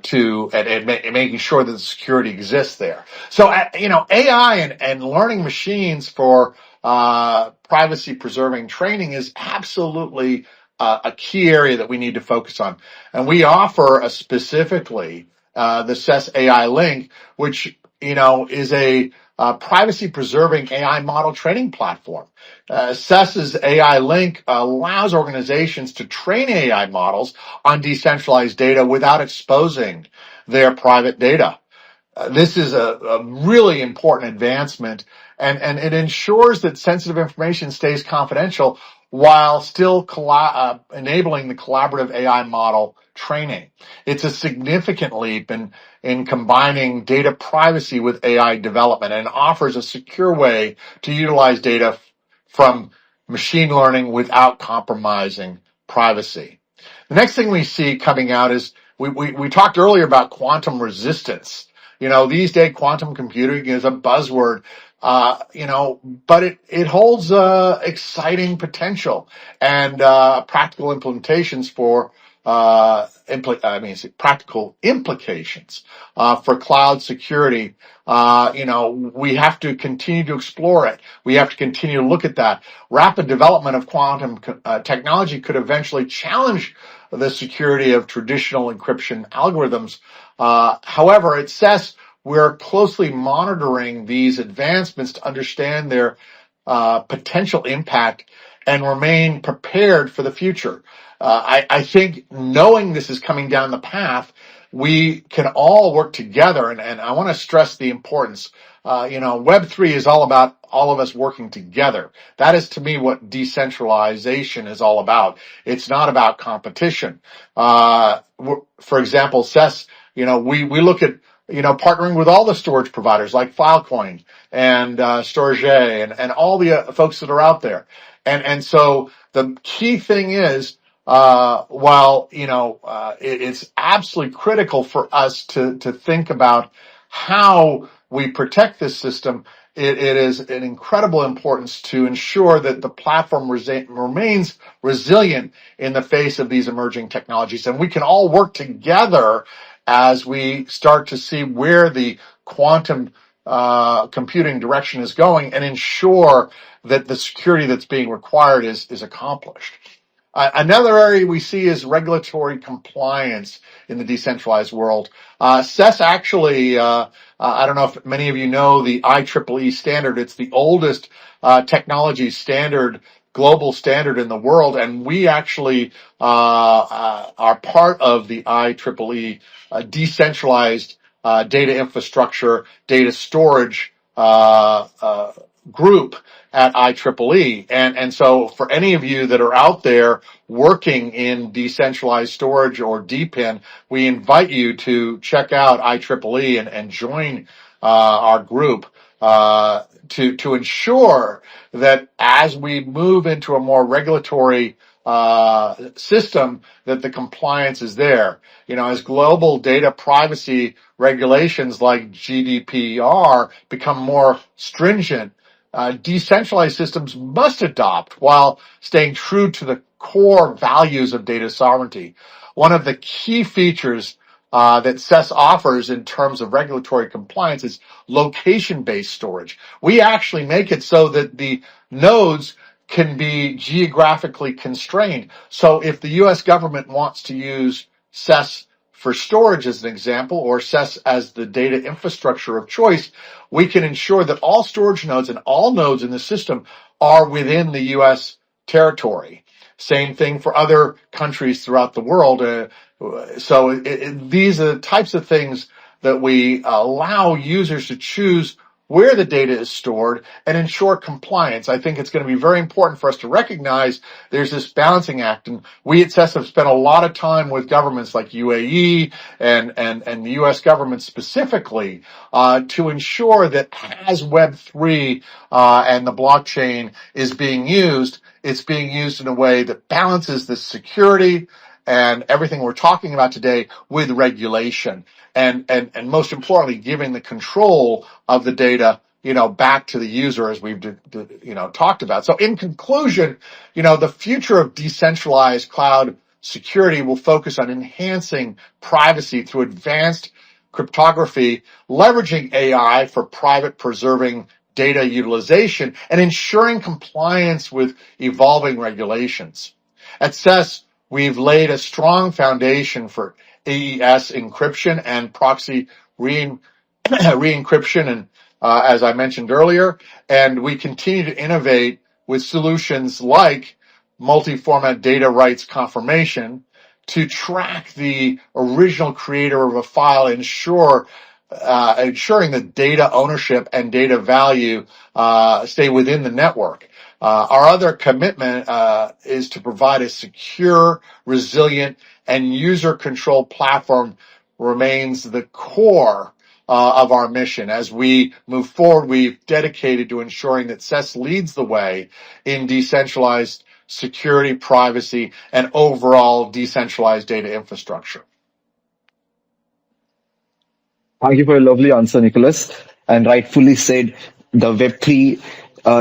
to making sure that the security exists there. So AI and learning machines for privacy preserving training is absolutely a key area that we need to focus on, and we offer specifically the SES AI Link, which is a privacy preserving AI model training platform. SES's AI Link allows organizations to train AI models on decentralized data without exposing their private data. This is a really important advancement, and it ensures that sensitive information stays confidential while still enabling the collaborative AI model training. It's a significant leap in combining data privacy with AI development, and offers a secure way to utilize data from machine learning without compromising privacy. The next thing we see coming out is we talked earlier about quantum resistance. These days quantum computing is a buzzword, but it holds exciting potential and practical implementations for practical implications for cloud security. We have to continue to explore it. We have to continue to look at that. Rapid development of quantum technology could eventually challenge the security of traditional encryption algorithms. However, it says we're closely monitoring these advancements to understand their potential impact and remain prepared for the future. I think knowing this is coming down the path, we can all work together, and I want to stress the importance. Web3 is all about all of us working together. That is, to me, what decentralization is all about. It's not about competition. For example, SES, we look at partnering with all the storage providers like Filecoin and Storage and all the folks that are out there. And so the key thing is, while it's absolutely critical for us to think about how we protect this system, it is an incredible importance to ensure that the platform remains resilient in the face of these emerging technologies, and we can all work together as we start to see where the quantum computing direction is going, and ensure that the security that's being required is accomplished. Another area we see is regulatory compliance in the decentralized world. SES actually, I don't know if many of you know the IEEE standard. It's the oldest technology standard, global standard in the world, and we actually are part of the IEEE decentralized data infrastructure, data storage group at IEEE. And so for any of you that are out there working in decentralized storage or DPIN, we invite you to check out IEEE and join our group to ensure that as we move into a more regulatory system, that the compliance is there. As global data privacy regulations like GDPR become more stringent, decentralized systems must adopt while staying true to the core values of data sovereignty. One of the key features that SES offers in terms of regulatory compliance is location-based storage. We actually make it so that the nodes can be geographically constrained. So if the U.S. government wants to use SES for storage as an example, or SES as the data infrastructure of choice, we can ensure that all storage nodes and all nodes in the system are within the U.S. territory. Same thing for other countries throughout the world. So these are the types of things that we allow users to choose where the data is stored and ensure compliance. I think it's going to be very important for us to recognize there's this balancing act, and we at SES have spent a lot of time with governments like UAE and the U.S. government specifically to ensure that as Web3 and the blockchain is being used, it's being used in a way that balances the security and everything we're talking about today with regulation, and most importantly, giving the control of the data, back to the user, as we've talked about. So in conclusion, the future of decentralized cloud security will focus on enhancing privacy through advanced cryptography, leveraging AI for private preserving data utilization, and ensuring compliance with evolving regulations. At CES, we've laid a strong foundation for AES encryption and proxy re-encryption, and as I mentioned earlier, and we continue to innovate with solutions like multi-format data rights confirmation to track the original creator of a file, ensuring that data ownership and data value stay within the network. Our other commitment is to provide a secure, resilient, and user-controlled platform remains the core of our mission. As we move forward, we've dedicated to ensuring that CES leads the way in decentralized security, privacy, and overall decentralized data infrastructure. Thank you for a lovely answer, Nicholas. And rightfully said, the Web3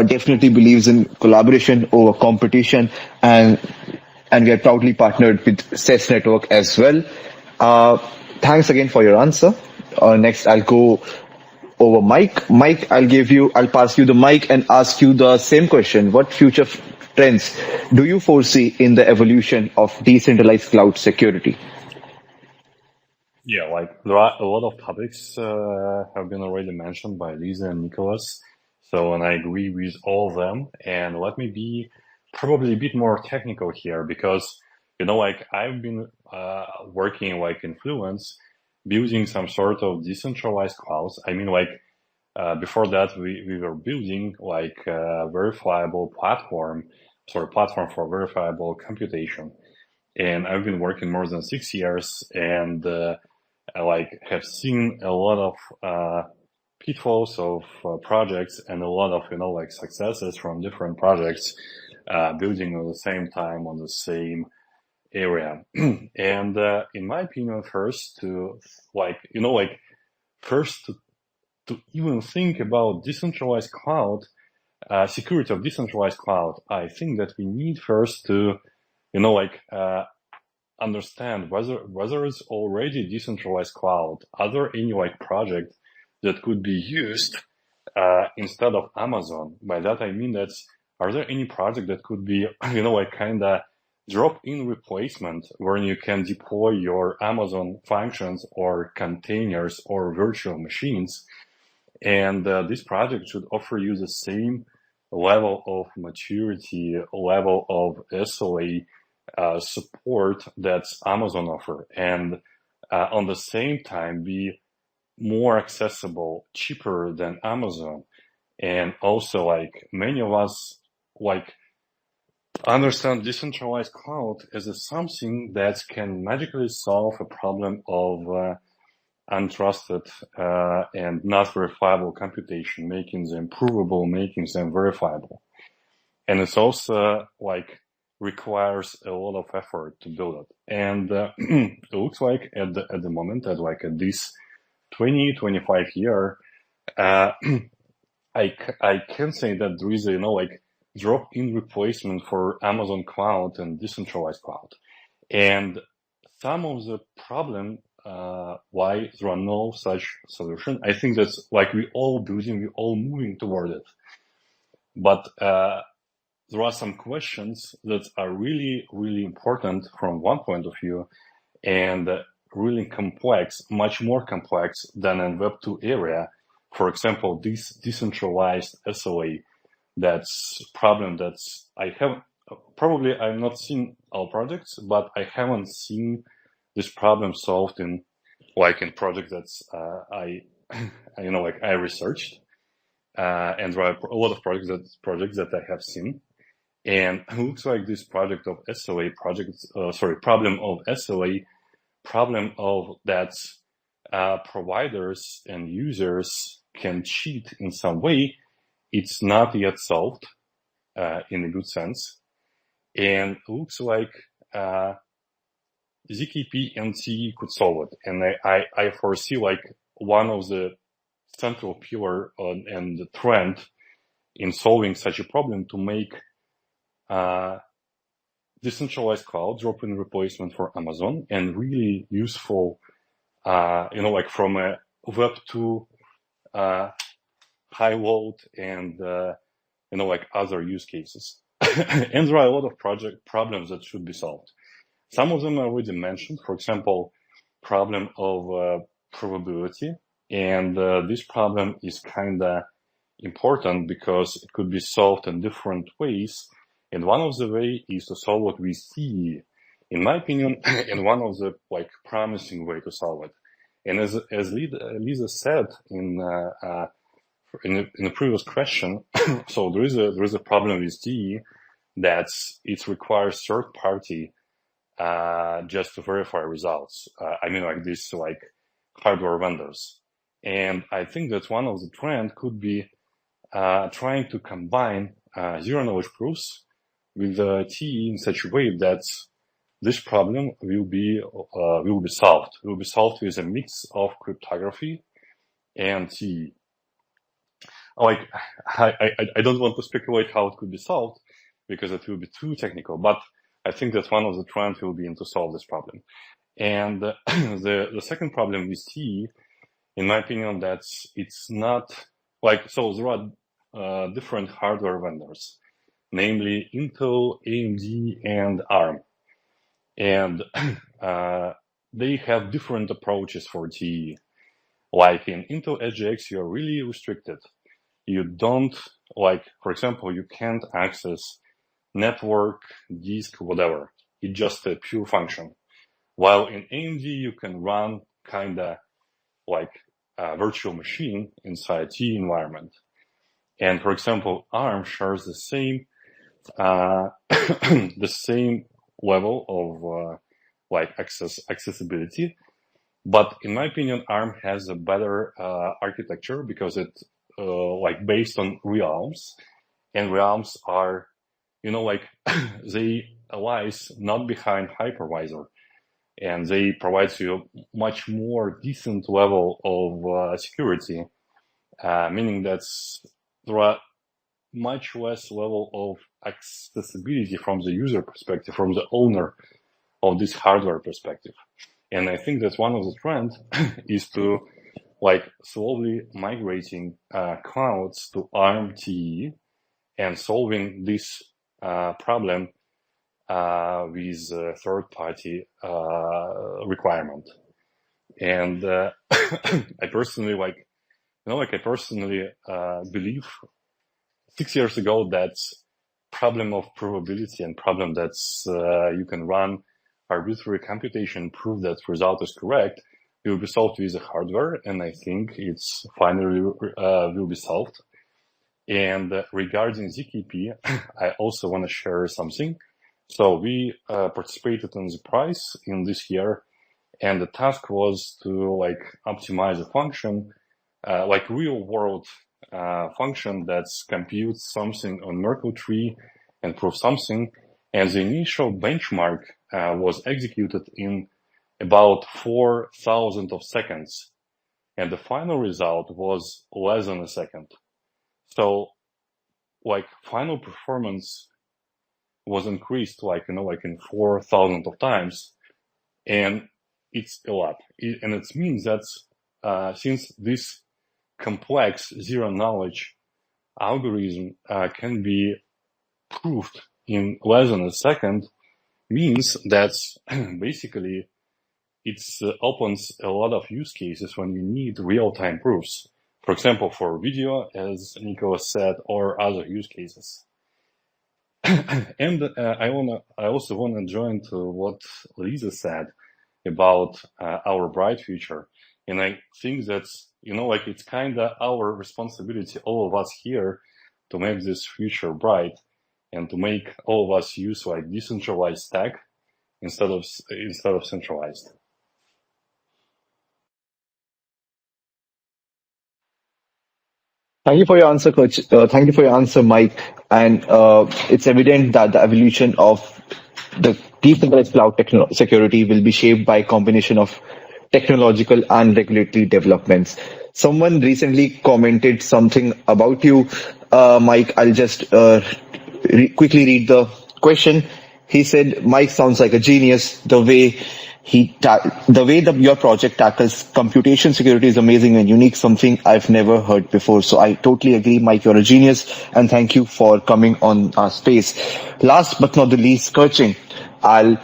definitely believes in collaboration over competition, and we are proudly partnered with CES Network as well. Thanks again for your answer. Next, I'll go over Mike. Mike, I'll pass you the mic and ask you the same question. What future trends do you foresee in the evolution of decentralized cloud security? Yeah, like there are a lot of topics have been already mentioned by Lisa and Nicholas. So, and I agree with all of them. And let me be probably a bit more technical here because, like I've been working like in Fluence, building some sort of decentralized clouds. I mean, like before that, we were building like a verifiable platform for verifiable computation. And I've been working more than 6 years, and I like have seen a lot of pitfalls of projects and a lot of like successes from different projects building at the same time on the same area. And in my opinion, first to even think about decentralized cloud, security of decentralized cloud, I think that we need first to understand whether it's already decentralized cloud. Are there any like project that could be used instead of Amazon? By that I mean are there any project that could be kind of drop-in replacement where you can deploy your Amazon functions or containers or virtual machines, and this project should offer you the same level of maturity, level of SLA support that Amazon offer, and on the same time be more accessible, cheaper than Amazon. And also like many of us understand decentralized cloud as something that can magically solve a problem of untrusted and not verifiable computation, making them provable, making them verifiable. And it's also requires a lot of effort to build it. And it looks like at the moment that at this 20-25 year, I can say that there is a drop-in replacement for Amazon cloud and decentralized cloud. And some of the problem why there are no such solution, I think that's we all moving toward it. But there are some questions that are really, really important from one point of view and really complex, much more complex than in Web 2 area. For example, this decentralized SLA, that's problem that's I've not seen all projects, but I haven't seen this problem solved in project that's I researched, and there are a lot of projects that I have seen. And it looks like this project of SLA problem of SLA, problem of that providers and users can cheat in some way. It's not yet solved in a good sense. And it looks like ZKP and TE could solve it. And I foresee like one of the central pillar and the trend in solving such a problem to make decentralized cloud drop-in replacement for Amazon and really useful, like from a Web 2 high load and, like other use cases. And there are a lot of project problems that should be solved. Some of them I already mentioned, for example, problem of probability. And this problem is kind of important because it could be solved in different ways. And one of the ways is to solve what we see, in my opinion, and one of the like promising way to solve it. And as Lisa said in the previous question, so there is a problem with TE that it requires third party just to verify results. I mean, like this, like hardware vendors. And I think that one of the trend could be trying to combine zero knowledge proofs with TE in such a way that this problem will be solved. It will be solved with a mix of cryptography and TE. Like I don't want to speculate how it could be solved because it will be too technical, but I think that one of the trends will be to solve this problem. And the second problem with TE, in my opinion, that it's not like, so there are different hardware vendors, namely Intel, AMD, and ARM. And they have different approaches for TE. Like in Intel SGX, you're really restricted. You don't, like, for example, you can't access network, disk, whatever. It's just a pure function. While in AMD, you can run kind of like a virtual machine inside TE environment. And for example, ARM shares the same the same level of like accessibility. But in my opinion, ARM has a better architecture because it's like based on realms, and realms are, like they lies not behind hypervisor, and they provide you much more decent level of security, meaning that there are much less level of accessibility from the user perspective, from the owner of this hardware perspective. And I think that one of the trends is to like slowly migrating clouds to ARM TE and solving this problem with third-party requirement. And I personally believe 6 years ago that problem of probability and problem that you can run arbitrary computation, prove that result is correct, will be solved with the hardware, and I think it's finally will be solved. And regarding ZKP, I also want to share something. So we participated in the prize in this year, and the task was to like optimize a function, like real world function that computes something on Merkle tree and proves something. And the initial benchmark was executed in about 4,000 of seconds, and the final result was less than a second. So, like, final performance was increased, like in 4,000 of times, and it's a lot. And it means that since this complex zero knowledge algorithm can be proved in less than a second, means that basically it opens a lot of use cases when you need real-time proofs. For example, for video, as Nicholas said, or other use cases. And I also want to join to what Lisa said about our bright future. And I think that's, like it's kind of our responsibility, all of us here, to make this future bright and to make all of us use like decentralized stack instead of centralized. Thank you for your answer, Coach. Thank you for your answer, Mike. And it's evident that the evolution of the decentralized cloud security will be shaped by a combination of technological and regulatory developments. Someone recently commented something about you, Mike. I'll just quickly read the question. He said, "Mike sounds like a genius. The way that your project tackles computation security is amazing and unique, something I've never heard before." So I totally agree, Mike. You're a genius, and thank you for coming on our space. Last but not the least, Kerching, I'll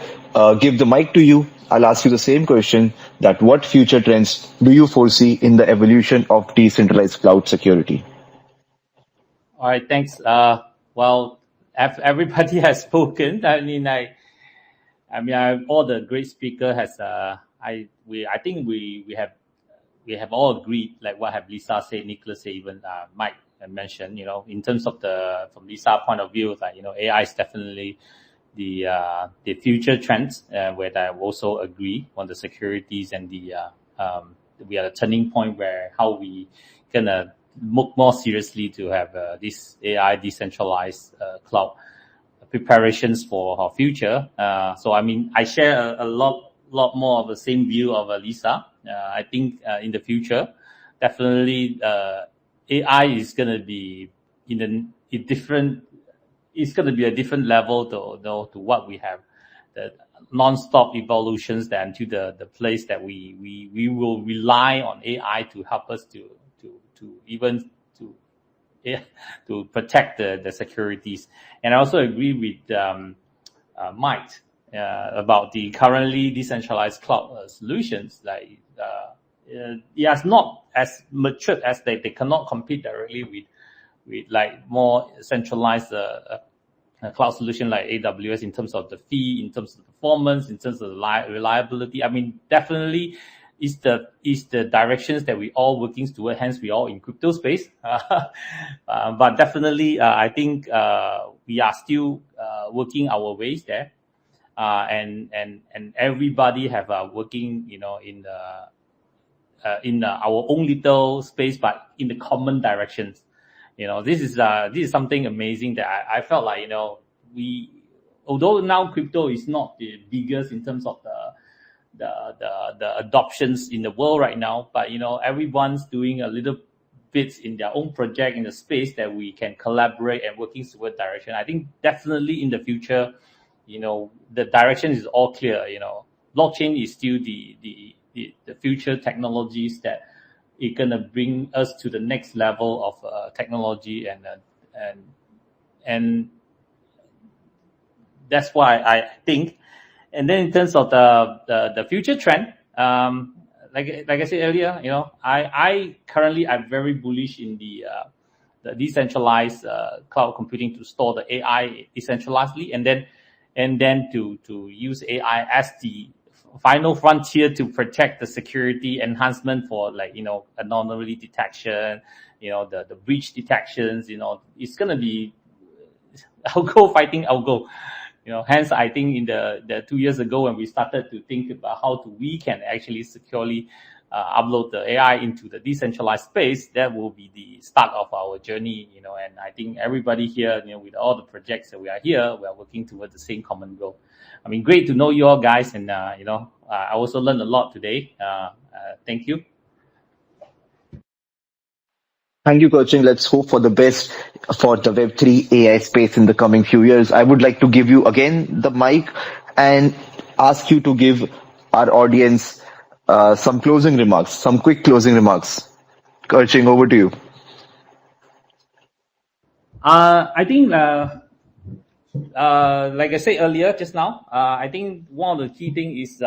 give the mic to you. I'll ask you the same question: that what future trends do you foresee in the evolution of decentralized cloud security? All right, thanks. Well, everybody has spoken. All the great speaker has. I think we have all agreed, like what have Lisa said, Nicholas said, even Mike mentioned. In terms of from Lisa point of view, like AI is definitely the future trends, where I also agree on the securities and we are at a turning point where how we gonna look more seriously to have this AI decentralized cloud preparations for our future. So I share a lot more of the same view of Lisa. I think in the future, definitely AI is gonna be it's going to be a different level to what we have, the non-stop evolutions then to the place that we will rely on AI to help us to protect the securities. And I also agree with Mike about the currently decentralized cloud solutions. Like it has not as matured as they cannot compete directly with like more centralized cloud solution like AWS in terms of the fee, in terms of performance, in terms of reliability. Definitely is the directions that we all working toward. Hence, we all in crypto space. But definitely, I think we are still working our ways there, and everybody have working, in our own little space, but in the common directions. This is something amazing that I felt like, although now crypto is not the biggest in terms of the adoptions in the world right now, but everyone's doing a little bits in their own project in the space that we can collaborate and working toward direction. I think definitely in the future, the direction is all clear. Blockchain is still the future technologies that it's gonna bring us to the next level of technology, and that's why I think. And then in terms of the future trend, like I said earlier, I currently I'm very bullish in the decentralized cloud computing to store the AI decentralizedly, and then to use AI as the final frontier to protect the security enhancement for anomaly detection, the breach detections. It's gonna be algo. Hence I think in the 2 years ago when we started to think about how we can actually securely upload the AI into the decentralized space, that will be the start of our journey. And I think everybody here, with all the projects that we are here, we are working towards the same common goal. Great to know you all guys, and I also learned a lot today. Thank you. Thank you, Coaching. Let's hope for the best for the Web3 AI space in the coming few years. I would like to give you again the mic and ask you to give our audience some closing remarks, some quick closing remarks. Coaching, over to you. I think, like I said earlier just now, I think one of the key things is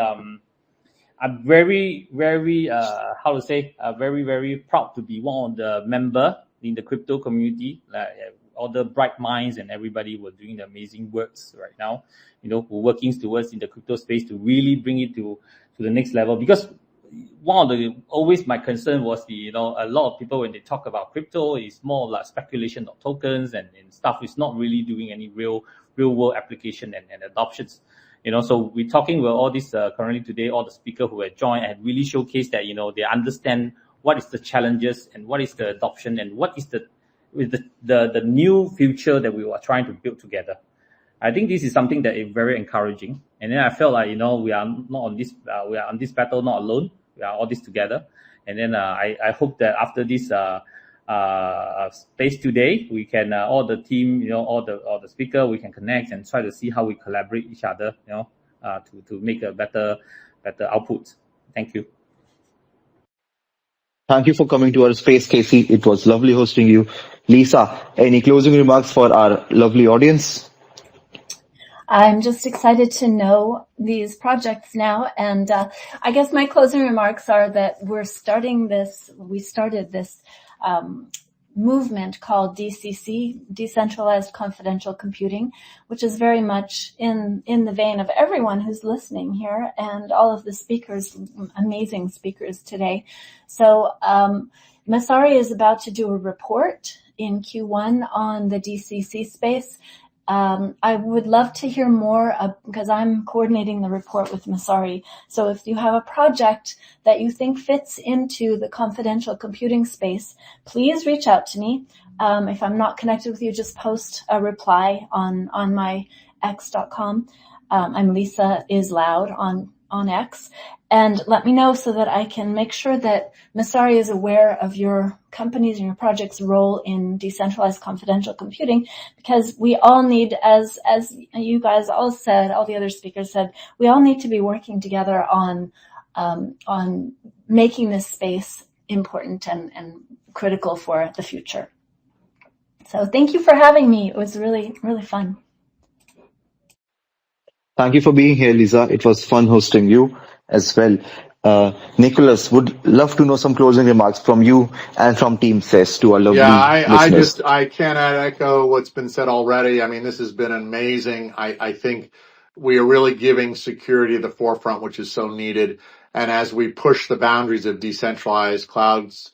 I'm very, very, very, very proud to be one of the member in the crypto community. All the bright minds and everybody who are doing the amazing works right now, who are working towards in the crypto space to really bring it to the next level. Because one of always my concern was a lot of people when they talk about crypto is more like speculation of tokens and stuff. Is not really doing any real world application and adoptions. So we're talking with all this currently today, all the speakers who have joined and really showcased that, they understand what is the challenges and what is the adoption and what is the new future that we are trying to build together. I think this is something that is very encouraging. And then I felt like, we are not on this, we are on this battle, not alone. We are all this together. And then I hope that after this space today, we can all the team, all the speaker, we can connect and try to see how we collaborate each other, to make a better output. Thank you. Thank you for coming to our space, Casey. It was lovely hosting you. Lisa, any closing remarks for our lovely audience? I'm just excited to know these projects now. And I guess my closing remarks are that we started this movement called DCC, Decentralized Confidential Computing, which is very much in the vein of everyone who's listening here and all of the speakers, amazing speakers today. So Masari is about to do a report in Q1 on the DCC space. I would love to hear more because I'm coordinating the report with Masari. So if you have a project that you think fits into the confidential computing space, please reach out to me. If I'm not connected with you, just post a reply on my x.com. I'm Lisa is Loud on X, and let me know so that I can make sure that Masari is aware of your company's and your project's role in decentralized confidential computing, because we all need, as you guys all said, all the other speakers said, we all need to be working together on making this space important and critical for the future. So thank you for having me. It was really, really fun. Thank you for being here, Lisa. It was fun hosting you as well. Nicholas, would love to know some closing remarks from you and from Team CES to our lovely listeners. I cannot echo what's been said already. I mean, this has been amazing. I think we are really giving security at the forefront, which is so needed. And as we push the boundaries of decentralized clouds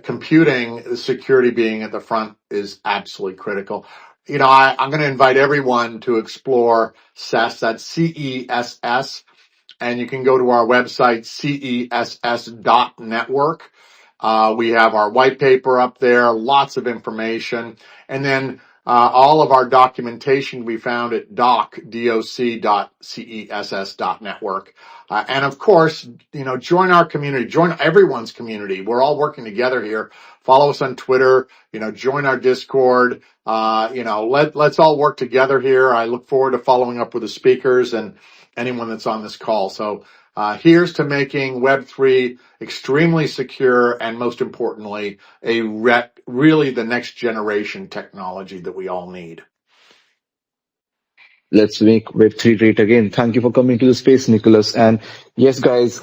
computing, the security being at the front is absolutely critical. I'm going to invite everyone to explore CES, that's CESS, and you can go to our website, CESS.network. We have our white paper up there, lots of information, and then all of our documentation can be found at doc.cess.network. And of course, join our community, join everyone's community. We're all working together here. Follow us on Twitter, join our Discord. Let's all work together here. I look forward to following up with the speakers and anyone that's on this call. So here's to making Web3 extremely secure and, most importantly, really the next generation technology that we all need. Let's make Web3 great again. Thank you for coming to the space, Nicholas. And yes, guys,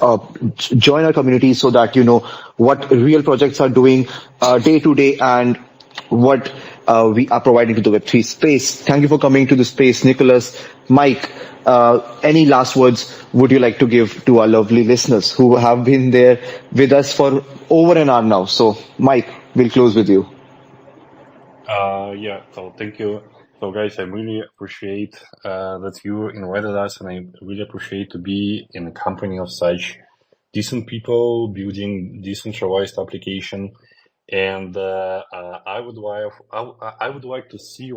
join our community so that you know what real projects are doing day to day and what we are providing to the Web3 space. Thank you for coming to the space, Nicholas. Mike, any last words would you like to give to our lovely listeners who have been there with us for over an hour now? So, Mike, we'll close with you. So thank you. So guys, I really appreciate that you invited us, and I really appreciate to be in a company of such decent people building decentralized application. And I would like to see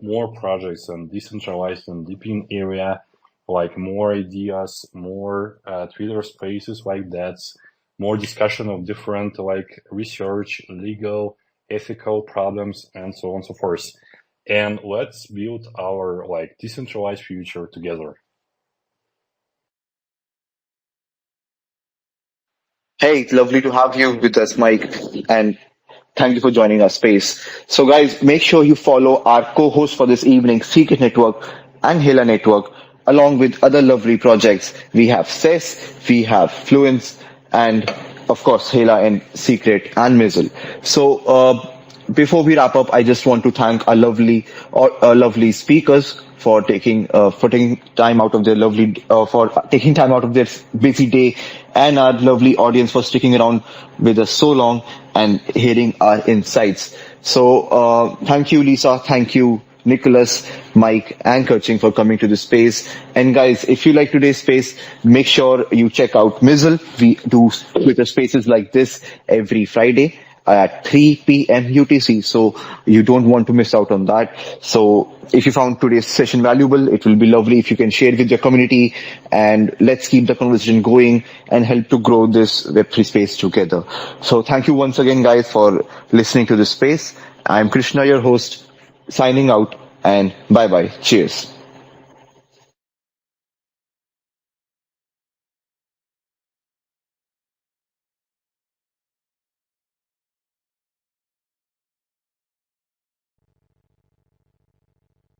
more projects on decentralized and deepening area, more ideas, more Twitter spaces like that, more discussion of different research, legal, ethical problems, and so on and so forth. And let's build our decentralized future together. Hey, it's lovely to have you with us, Mike, and thank you for joining our space. So guys, make sure you follow our co-hosts for this evening, Secret Network and HELA Network, along with other lovely projects. We have CES, we have Fluence, and of course, HELA and Secret and Mizzle. So before we wrap up, I just want to thank our lovely speakers for taking time out of their busy day, and our lovely audience for sticking around with us so long and hearing our insights. So thank you, Lisa. Thank you, Nicholas, Mike, and Kerching for coming to the space. And guys, if you like today's space, make sure you check out Mizzle. We do Twitter spaces like this every Friday. at 3 p.m. UTC. So you don't want to miss out on that. So if you found today's session valuable, it will be lovely if you can share it with your community, and let's keep the conversation going and help to grow this Web3 space together. So thank you once again, guys, for listening to this space. I'm Krishna, your host, signing out, and bye-bye. Cheers.